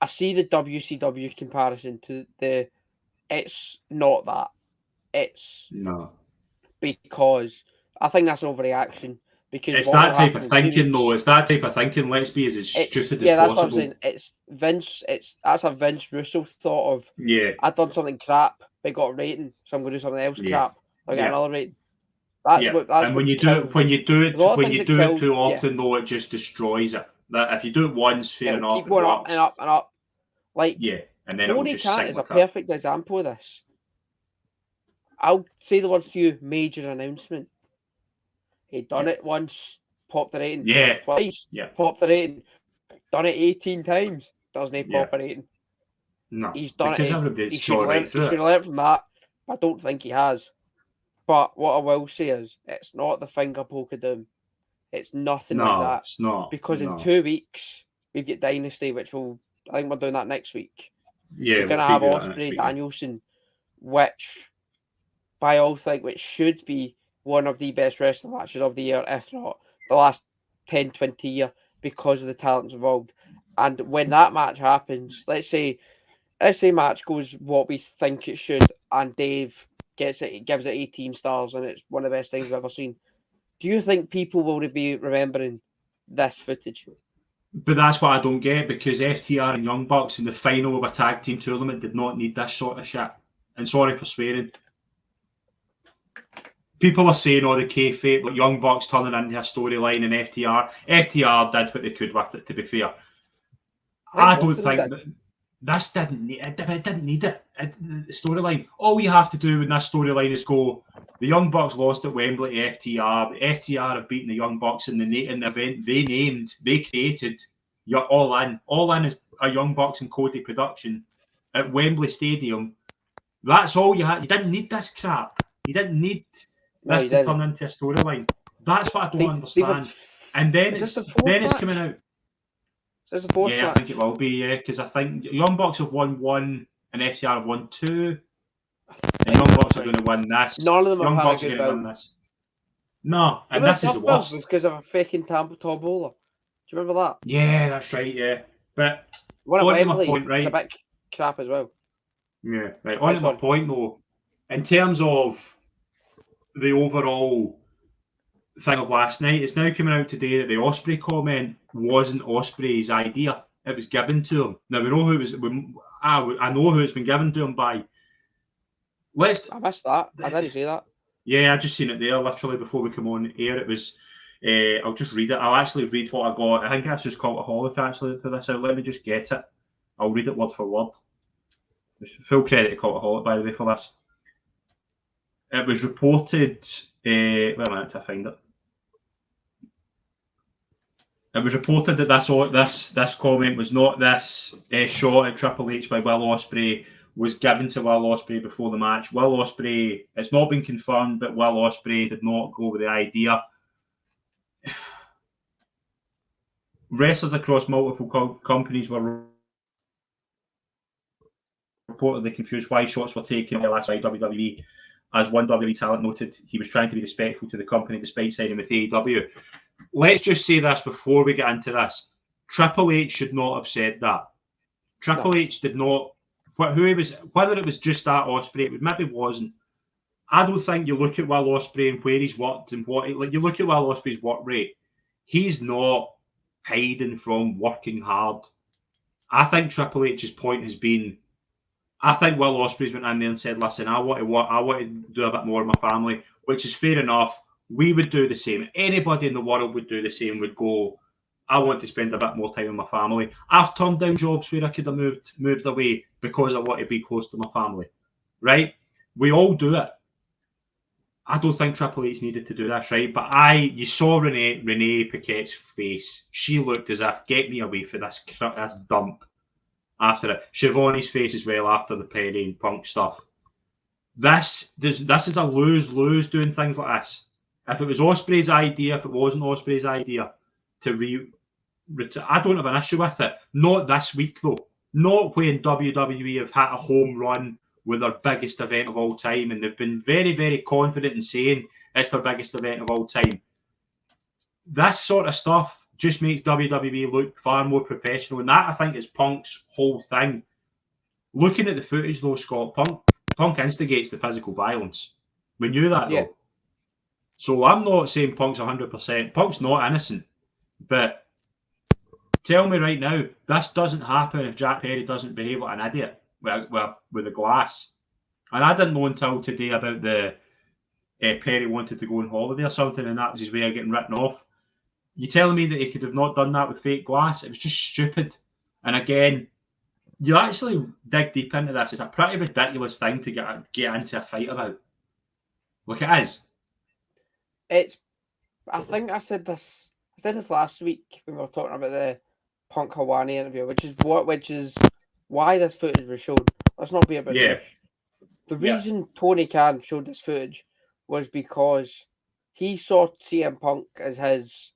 I see the WCW comparison to it's not that. It's no, because I think that's an overreaction. Because it's that type of thinking, though. It's that type of thinking. Let's be as stupid as possible. That's what I'm saying. It's Vince. That's a Vince Russo thought of. Yeah, I've done something crap, but got a rating, so I'm going to do something else crap. I'll get another rating. That's and when you do it too often, though, it just destroys it. That if you do it once, fair enough. Keep going up and up and up. Like, and then Tony Khan is a perfect example of this. I'll say the words to you: major announcement. He'd done it once, popped the rating. Twice, popped the rating. Done it 18 times, doesn't he pop a rating? No. He's done it. He should have learned from that. I don't think he has. But what I will say is, it's not the finger poke of doom. It's nothing like that. It's not. Because in 2 weeks, we've got Dynasty, which I think we're doing that next week. Yeah, we're going to have Ospreay Danielson, which, by all think, which should be one of the best wrestling matches of the year, if not the last 10, 20 years, because of the talents involved. And when that match happens, let's say match goes what we think it should, and Dave gives it 18 stars, and it's one of the best things we've ever seen. Do you think people will be remembering this footage? But that's what I don't get, because FTR and Young Bucks in the final of a tag team tournament did not need this sort of shit. And sorry for swearing. People are saying, the kayfabe, like Young Bucks turning into a storyline, and FTR did what they could with it, to be fair. I don't think this didn't need it. It didn't need it. The storyline. All you have to do in this storyline is go, the Young Bucks lost at Wembley to FTR. But FTR have beaten the Young Bucks in the event they created. All In. All In is a Young Bucks and Cody production at Wembley Stadium. That's all you had. You didn't need this crap. You didn't need this to turn into a storyline. That's what I don't understand. And then it's coming out. Is this the fourth match? I think it will be, because I think Young Bucks have won 1 and FTR have won 2. And Young Bucks are going to win this. None of them have had a good build. No, and this is the worst. Because of a freaking tombola. Do you remember that? Yeah, that's right, yeah. But on to my point, right? It's a bit crap as well. Yeah, right. On to my point, though, in terms of the overall thing of last night, it's now coming out today that the Ospreay comment wasn't Ospreay's idea. It was given to him. Now we know who it was. I know who it's been given to him by. I missed that. I didn't see that. Yeah, I just seen it there literally before we come on air. It was. I'll just read it. I'll actually read what I got. I think that's just Cultaholic actually for this out. Let me just get it. I'll read it word for word. Full credit to Cultaholic, by the way, for this. It was reported. Wait a minute to find it. It was reported that this comment was not this shot at Triple H by Will Ospreay was given to Will Ospreay before the match. Will Ospreay, it's not been confirmed, but Will Ospreay did not go with the idea. Wrestlers across multiple companies were reportedly confused why shots were taken last night WWE. As one WWE talent noted, he was trying to be respectful to the company despite signing with AEW. Let's just say this before we get into this. Triple H should not have said that. Triple H did not. Who he was, whether it was just that Ospreay, it maybe wasn't. I don't think you look at Will Ospreay and where he's worked and like you look at Will Ospreay's work rate. He's not hiding from working hard. I think Triple H's point has been. I think Will Ospreay's went in there and said, "Listen, I want to do a bit more with my family," which is fair enough. We would do the same. Anybody in the world would do the same. Would go, I want to spend a bit more time with my family. I've turned down jobs where I could have moved away because I want to be close to my family. Right? We all do it. I don't think Triple H needed to do this, right? But you saw Renee Paquette's face. She looked as if, get me away from this dump after it. Shivani's face as well after the Perry and Punk stuff. This is a lose-lose doing things like this. If it was Ospreay's idea, if it wasn't Ospreay's idea, I don't have an issue with it. Not this week, though. Not when WWE have had a home run with their biggest event of all time, and they've been very, very confident in saying it's their biggest event of all time. This sort of stuff just makes WWE look far more professional, and that, I think, is Punk's whole thing. Looking at the footage, though, Scott, Punk instigates the physical violence. We knew that, though. So I'm not saying Punk's 100%. Punk's not innocent. But tell me right now, this doesn't happen if Jack Perry doesn't behave like an idiot with the glass. And I didn't know until today about the Perry wanted to go on holiday or something, and that was his way of getting written off. You telling me that he could have not done that with fake glass? It was just stupid. And again, you actually dig deep into this. It's a pretty ridiculous thing to get into a fight about. Like it is. I think I said this last week when we were talking about the Punk Hawani interview, which is why this footage was shown. Let's not be about this. The reason Tony Khan showed this footage was because he saw CM Punk as his,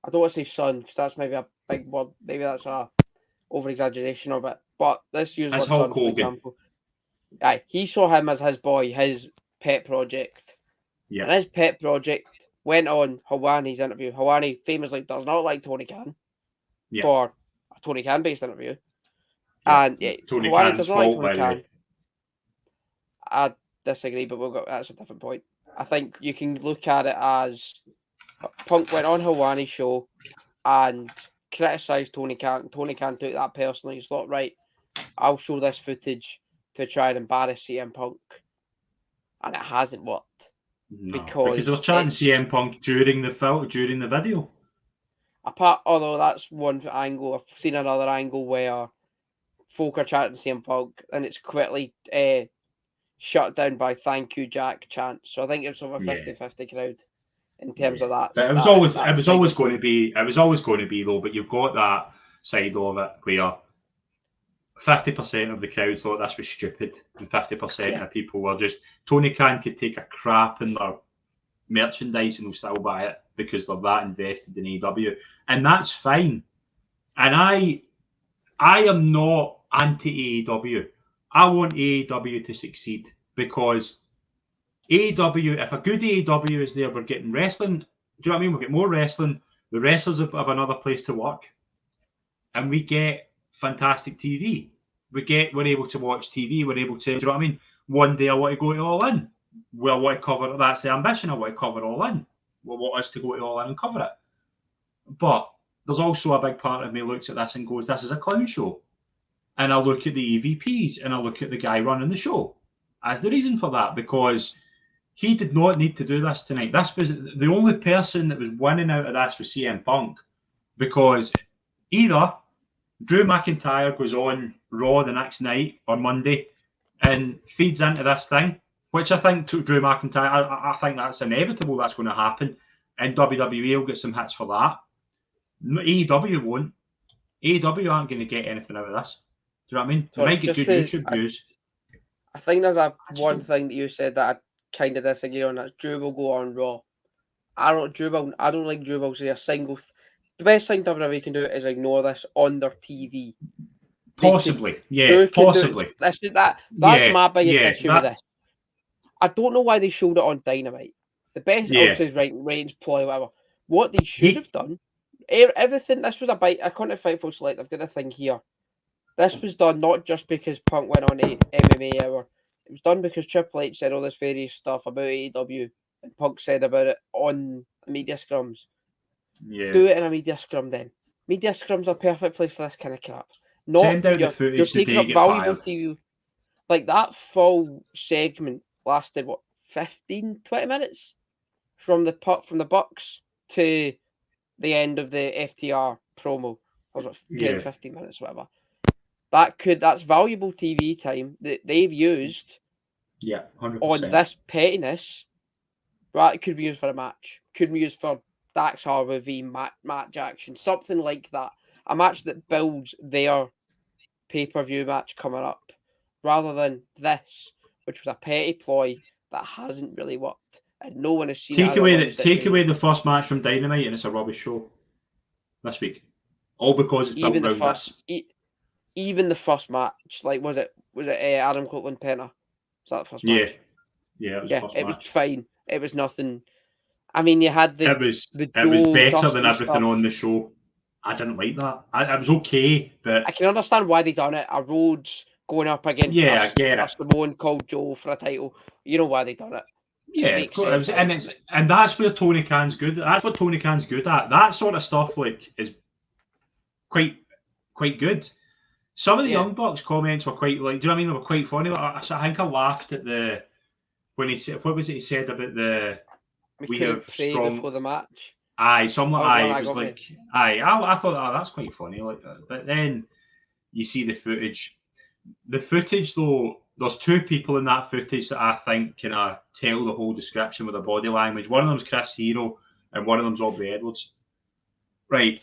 I don't want to say son, because that's maybe a big word, maybe that's a over-exaggeration of it, but let's use one son, for example. He saw him as his boy, his pet project. Yeah. And his pet project went on Hawani's interview. Hawani famously does not like Tony Khan for a Tony Khan-based interview. Yeah. And Tony Hawani Khan's doesn't like Tony Khan. I disagree, but that's a different point. I think you can look at it as Punk went on Hawani's show and criticised Tony Khan. Tony Khan took that personally. He's thought, right, I'll show this footage to try and embarrass CM Punk. And it hasn't worked. No, because they were chatting CM Punk during the video. Although that's one angle, I've seen another angle where folk are chatting CM Punk and it's quickly shut down by "Thank you, Jack" chants. So I think it was over 50-50 crowd in terms of that. But it was always going to be though. But you've got that side of it where 50% of the crowd thought this was stupid, and 50% of people were just, Tony Khan could take a crap in their merchandise and they'll still buy it because they're that invested in AEW, and that's fine. And I am not anti AEW. I want AEW to succeed because AEW, if a good AEW is there, we're getting wrestling. Do you know what I mean? We get more wrestling. The wrestlers have another place to work, and we get fantastic TV. We're able to watch TV. We're able to, do you know what I mean? One day I want to go to All In. Well, I want to cover, that's the ambition. I want to cover All In. We want us to go to All In and cover it. But there's also a big part of me looks at this and goes, this is a clown show. And I look at the EVPs and I look at the guy running the show as the reason for that, because he did not need to do this tonight. This was the only person that was winning out of this was CM Punk, because either Drew McIntyre goes on Raw the next night or Monday and feeds into this thing, which I think to Drew McIntyre, I think that's inevitable, that's going to happen, and WWE will get some hits for that. AEW won't. AEW aren't going to get anything out of this. Do you know what I mean? They might get good YouTube views. I think there's one thing that you said that I kind of disagree on. That Drew will go on Raw. I don't like Drew will say a single. The best thing WWE can do is ignore this on their TV. Possibly. Possibly. That's my biggest issue with this. I don't know why they showed it on Dynamite. The best, obviously, is ratings ploy, whatever. What they should have done, everything. This was a bite. According to Fightful Select, I've got the thing here. This was done not just because Punk went on MMA Hour. It was done because Triple H said all this various stuff about AEW, and Punk said about it on media scrums. Yeah. Do it in a media scrum then. Media scrums are a perfect place for this kind of crap. Not Send out the footage you're the day taking you up get valuable fired. TV. Like that full segment lasted what 15, 20 minutes from the Bucks to the end of the FTR promo. Or was it 10, 15 minutes, whatever. That's valuable TV time that they've used 100%. on this pettiness. Right, it could be used for a match. Could be used for Dax Harwood v Matt Jackson, something like that. A match that builds their pay-per-view match coming up, rather than this, which was a petty ploy that hasn't really worked, and no one has seen it. Take away the first match from Dynamite, and it's a rubbish show this week. All because it's built around this. Even the first match, like was it Adam Copeland Penta? Was that the first match? Yeah, it was fine. It was nothing. I mean, you had it was better than everything on the show. I didn't like that. It was okay, but I can understand why they done it. A Rhodes going up against a Samoan called Joe for a title. You know why they done it. Yeah, of course. And that's where Tony Khan's good. That's what Tony Khan's good at. That sort of stuff is quite good. Some of the Young Bucks comments were quite do you know what I mean? They were quite funny. I think I laughed at when he said, what was it he said about we have strong before the match. Aye, something like it was like I thought that's quite funny like that. But then you see the footage. The footage though, there's two people in that footage that I think can tell the whole description with their body language. One of them's Chris Hero and one of them's Aubrey Edwards. Right.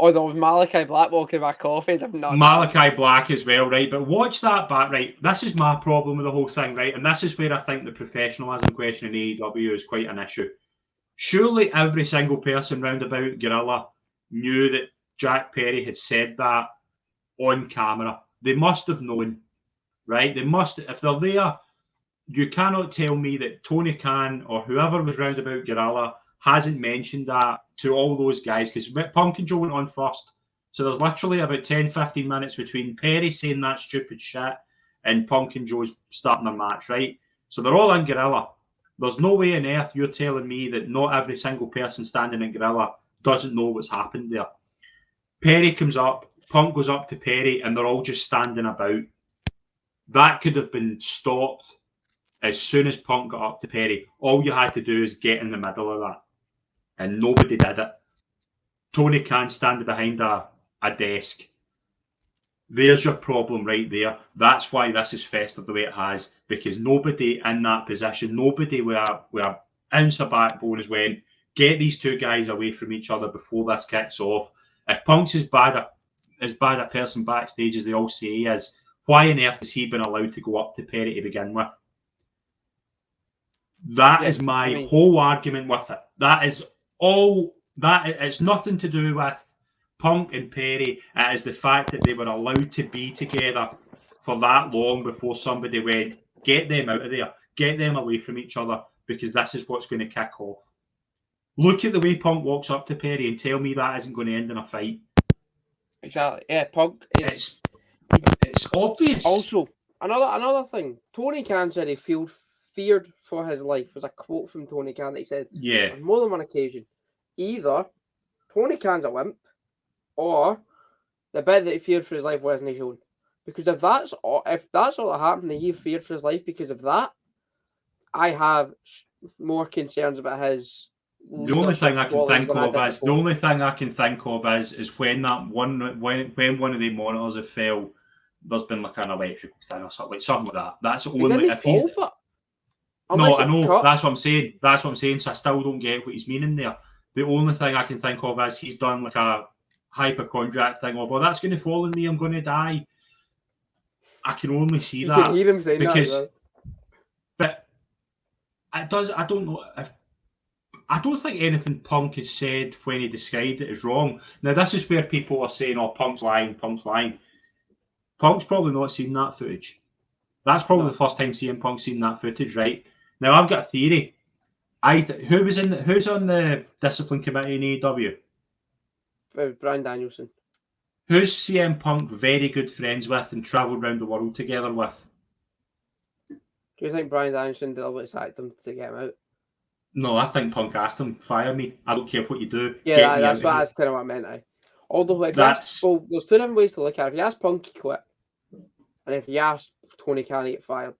Oh, there was Malachi Black walking back coffees. Malachi Black as well, right? But watch that back, right? This is my problem with the whole thing, right? And this is where I think the professionalism question in AEW is quite an issue. Surely every single person round about Gorilla knew that Jack Perry had said that on camera. They must have known, right? They must. If they're there, you cannot tell me that Tony Khan or whoever was round about Gorilla hasn't mentioned that to all those guys, because Punk and Joe went on first. So there's literally about 10, 15 minutes between Perry saying that stupid shit and Punk and Joe's starting their match, right? So they're all in Gorilla. There's no way on earth you're telling me that not every single person standing in Gorilla doesn't know what's happened there. Perry comes up, Punk goes up to Perry, and they're all just standing about. That could have been stopped as soon as Punk got up to Perry. All you had to do is get in the middle of that. And nobody did it. Tony Khan standing behind a desk. There's your problem right there. That's why this is festered the way it has, because nobody in that position, nobody with an ounce of backbone has went, get these two guys away from each other before this kicks off. If Punk's as bad a person backstage as they all say he is, why on earth has he been allowed to go up to Perry to begin with? That is my whole argument with it. That is all. It's nothing to do with Punk and Perry. It is the fact that they were allowed to be together for that long before somebody went, get them out of there, get them away from each other, because this is what's going to kick off. Look at the way Punk walks up to Perry and tell me that isn't going to end in a fight. Exactly. Yeah, Punk is. It's obvious. Also, another thing. Tony Khan said he feared for his life. Was a quote from Tony Khan that he said on more than one occasion. Either Tony Khan's a wimp, or the bit that he feared for his life wasn't shown. Because if that's all that happened, that he feared for his life because of that, I have more concerns about his. The only thing I can think of is when one of the monitors have fell, there's been like an electrical thing or something like that. That's the only. If he's no, I know. That's what I'm saying. So I still don't get what he's meaning there. The only thing I can think of is he's done like a hypochondriac thing of, that's going to fall on me, I'm going to die. I can only see that. You can hear him saying that. But it does. I don't know if. I don't think anything Punk has said when he described it is wrong. Now, this is where people are saying, Punk's lying. Punk's probably not seen that footage. That's probably the first time CM Punk's seen that footage, right? Now, I've got a theory. Who's on the discipline committee in AEW? Bryan Danielson. Who's CM Punk very good friends with and travelled around the world together with? Do you think Bryan Danielson deliberately sacked him to get him out? No, I think Punk asked him, fire me. I don't care what you do. Yeah, Get me that's out. that's kind of what I meant. Although if That's you ask, there's two different ways to look at it. If you ask Punk, he quit, and if you ask Tony Khan, he get fired.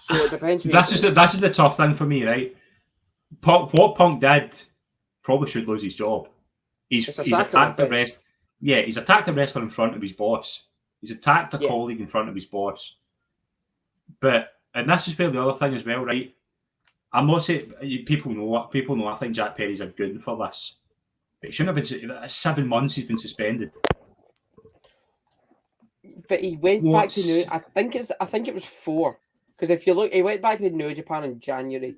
So it depends. This is the tough thing for me, right? What Punk did probably should lose his job. He's attacked a wrestler. Yeah, he's attacked a wrestler in front of his boss. He's attacked a colleague in front of his boss. And this is where the other thing as well, right? I'm not saying people know. I think Jack Perry's a good for this. But he shouldn't have been. 7 months he's been suspended. But he went back to New. I think it was 4. Because if you look, he went back to New Japan in January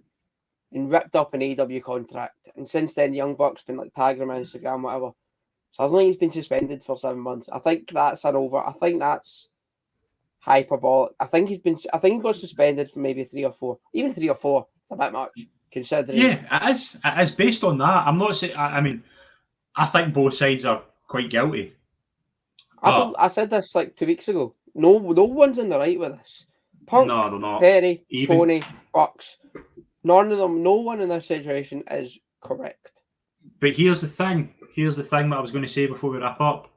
and ripped up an AEW contract. And since then, Young Buck's been like tagging him on Instagram, whatever. So I don't think he's been suspended for 7 months. I think that's an over. I think that's hyperbolic. I think he got suspended for maybe 3 or 4. Even 3 or 4. It's a bit much considering. Yeah, it is. It is based on that. I'm not saying. I mean, I think both sides are quite guilty. I said this like 2 weeks ago. No one's in the right with this. Punk, no, Perry, Tony, Bucks. None of them. No one in this situation is correct. But here's the thing. Here's the thing that I was going to say before we wrap up.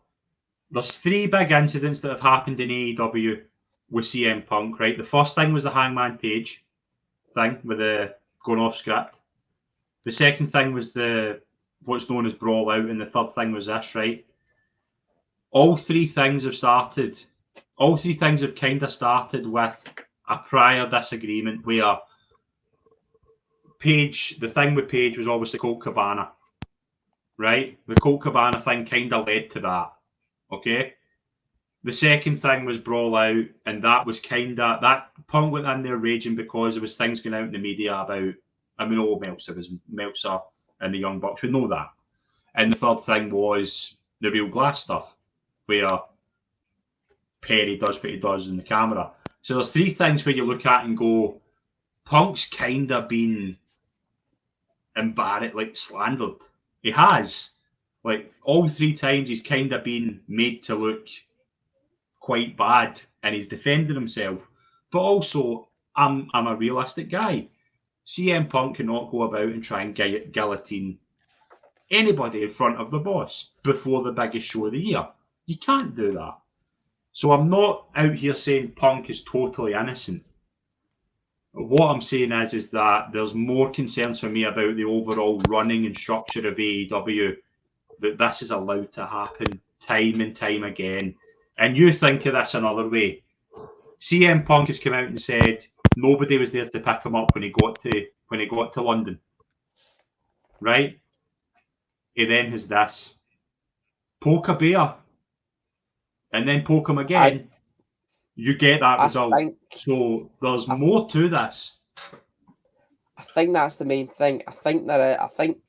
There's 3 big incidents that have happened in AEW with CM Punk, right? The first thing was the Hangman Page thing with the going off script. The second thing was the what's known as Brawl Out, and the third thing was this, right? All 3 things have started. All 3 things have kind of started with a prior disagreement where Page, the thing with Page was obviously Colt Cabana, right? The Colt Cabana thing kind of led to that, okay? The second thing was Brawl Out, and that was kind of, that Punk went in there raging because there was things going out in the media about, I mean, Meltzer and the Young Bucks, we know that. And the third thing was the Real Glass stuff, where Perry does what he does in the camera. So there's 3 things where you look at and go, Punk's kind of been embarrassed, like slandered. He has. Like all 3 times he's kind of been made to look quite bad and he's defended himself. But also, I'm a realistic guy. CM Punk cannot go about and try and guillotine anybody in front of the boss before the biggest show of the year. You can't do that. So I'm not out here saying Punk is totally innocent. What I'm saying is that there's more concerns for me about the overall running and structure of AEW, that this is allowed to happen time and time again. And you think of this another way. CM Punk has come out and said nobody was there to pick him up when he got to London. Right? He then has this. Poke a bear. And then poke him again. You get that result. So there's more to this. I think that's the main thing. I think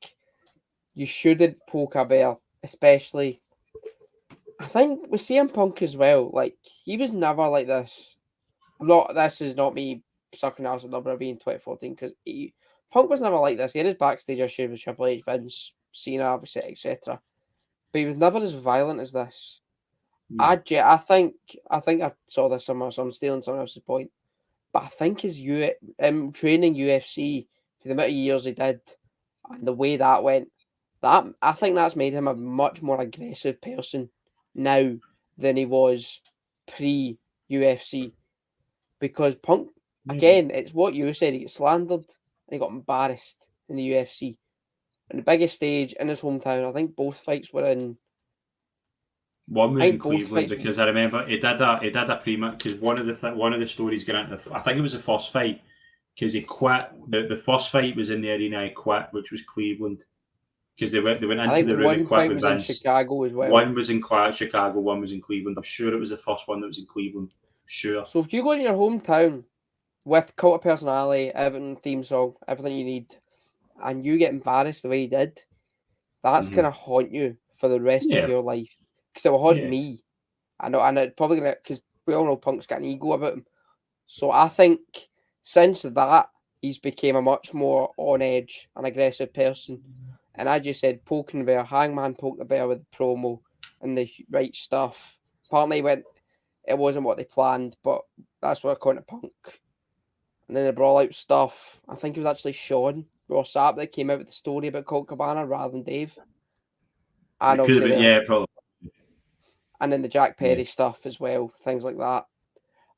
you shouldn't poke a bear, especially. I think with CM Punk as well. Like he was never like this. This is not me sucking ass at WWE in 2014 because Punk was never like this. He had his backstage issues with Triple H, Vince, Cena, etc. But he was never as violent as this. I think I saw this somewhere, so I'm stealing someone else's point. But I think his training UFC for the amount of years he did and the way that went, I think that's made him a much more aggressive person now than he was pre-UFC. Because Punk, again, it's what you said, he got slandered and he got embarrassed in the UFC. On the biggest stage in his hometown, I think both fights were in. One was in Cleveland because I remember he did a pre-match because one of the stories going into I think it was the first fight because he quit. The first fight was in the arena. He quit, which was Cleveland because they went into the room and quit with Vince. One fight was in Chicago as well. One was in Chicago. One was in Cleveland. I'm sure it was the first one that was in Cleveland. Sure. So if you go in your hometown with cult of personality, everything, theme song, everything you need, and you get embarrassed the way he did, that's gonna haunt you for the rest of your life. Because it will haunt me. I know, and it's probably gonna, because we all know Punk's got an ego about him. So I think since that, he's became a much more on edge and aggressive person. And I just said poking the bear, Hangman poked the bear with the promo and the right stuff. Apparently it wasn't what they planned, but that's what I call it Punk. And then the brawl out stuff, I think it was actually Sean Ross Sapp that came out with the story about Colt Cabana rather than Dave. And obviously, probably. And then the Jack Perry stuff as well, things like that.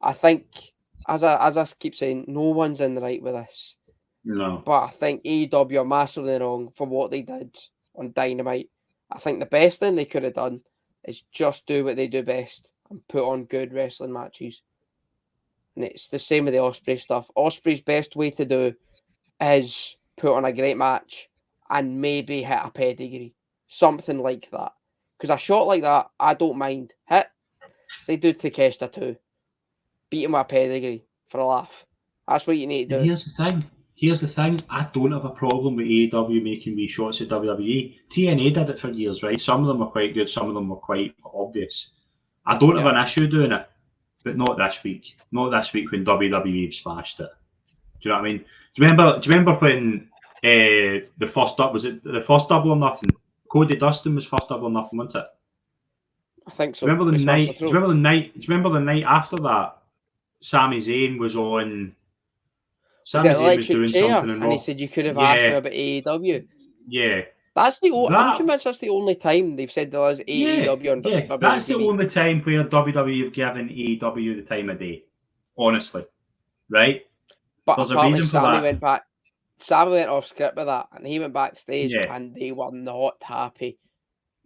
I think, as I keep saying, no one's in the right with this. No. But I think AEW are massively wrong for what they did on Dynamite. I think the best thing they could have done is just do what they do best and put on good wrestling matches. And it's the same with the Ospreay stuff. Ospreay's best way to do is put on a great match and maybe hit a pedigree. Something like that. Because a shot like that, I don't mind. Hit. Say do Takeshita too. Beat him with a pedigree for a laugh. That's what you need to do. Here's the thing. I don't have a problem with AEW making wee shots at WWE. TNA did it for years, right? Some of them were quite good. Some of them were quite obvious. I don't have an issue doing it, but not this week. Not this week when WWE smashed it. Do you know what I mean? Do you remember when the first Double or Nothing? Cody Dustin was first Double or Nothing, wasn't it? I think so. Do you remember the night after that? Sami Zayn was on. Sami Zayn was doing something in Raw. And he said you could have asked me about AEW. Yeah. That's I'm convinced that's the only time they've said there was AEW on WWE. That's the only time where WWE have given AEW the time of day. Honestly. Right? But there's a reason for that. Sami went off script with that and he went backstage and they were not happy.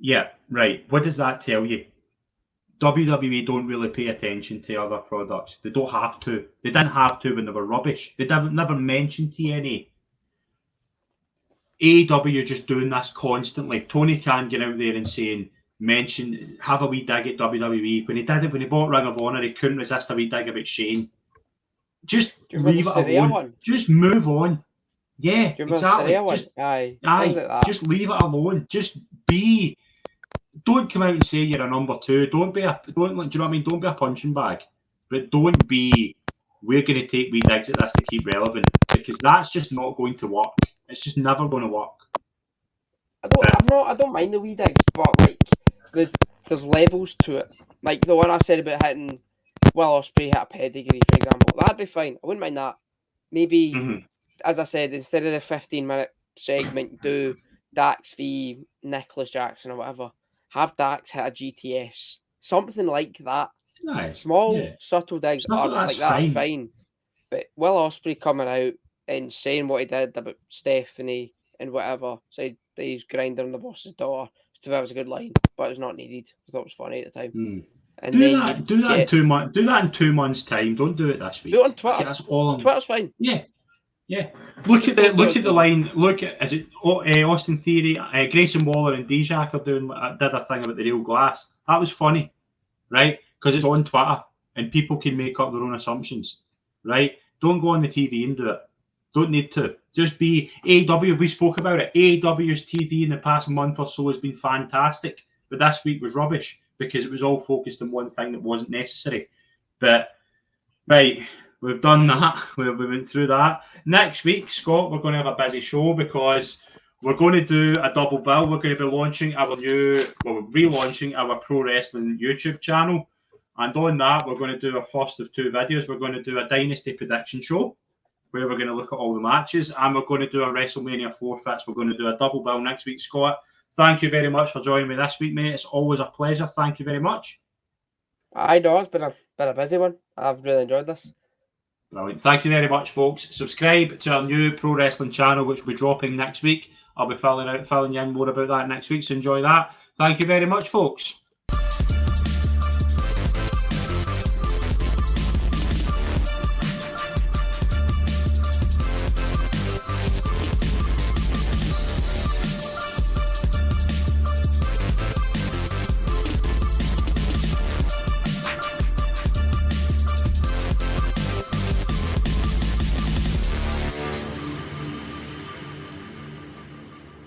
Yeah, right. What does that tell you? WWE don't really pay attention to other products. They don't have to. They didn't have to when they were rubbish. They never mentioned TNA. AEW just doing this constantly. Tony Khan getting out there and saying, have a wee dig at WWE. When he did it, when he bought Ring of Honor, he couldn't resist a wee dig about Shane. Just leave it alone. Just move on. Yeah, exactly. Aye. Like that. Just leave it alone. Just be. Don't come out and say you're a number two. Do you know what I mean? Don't be a punching bag. But don't be, we're going to take wee digs at this to keep relevant. Because that's just not going to work. It's just never going to work. I don't mind the wee digs, but like there's levels to it. Like the one I said about hitting Will Ospreay hit a pedigree, for example. That'd be fine. I wouldn't mind that. Maybe, as I said, instead of the 15-minute segment, do Dax v Nicholas Jackson or whatever. Have Dax hit a GTS. Something like that. Nice. Small, subtle digs like that are fine. But Will Ospreay coming out and saying what he did about Stephanie and whatever, said that he's grinding the boss's daughter. That was a good line, but it was not needed. I thought it was funny at the time. And do that in 2 months. Do that in 2 months' time. Don't do it this week. Do it on Twitter. Okay, that's all. Twitter's fine. Yeah. Look at the line. Is it Austin Theory? Grayson Waller and Dijak did a thing about the real glass. That was funny, right? Because it's on Twitter and people can make up their own assumptions, right? Don't go on the TV and do it. Don't need to. Just be AEW. We spoke about it. AEW's TV in the past month or so has been fantastic, but this week was rubbish because it was all focused on one thing that wasn't necessary. But right, we've done that. We went through that. Next week, Scott, we're going to have a busy show because we're going to do a double bill. We're going to be relaunching our pro wrestling YouTube channel, and on that, we're going to do a first of 2 videos. We're going to do a Dynasty prediction show, where we're going to look at all the matches, and we're going to do a WrestleMania forfeits. We're going to do a double bill next week, Scott. Thank you very much for joining me this week, mate. It's always a pleasure. Thank you very much. I know, it's been a busy one. I've really enjoyed this. Brilliant. Thank you very much, folks. Subscribe to our new pro wrestling channel, which will be dropping next week. I'll be filling you in more about that next week, so enjoy that. Thank you very much, folks.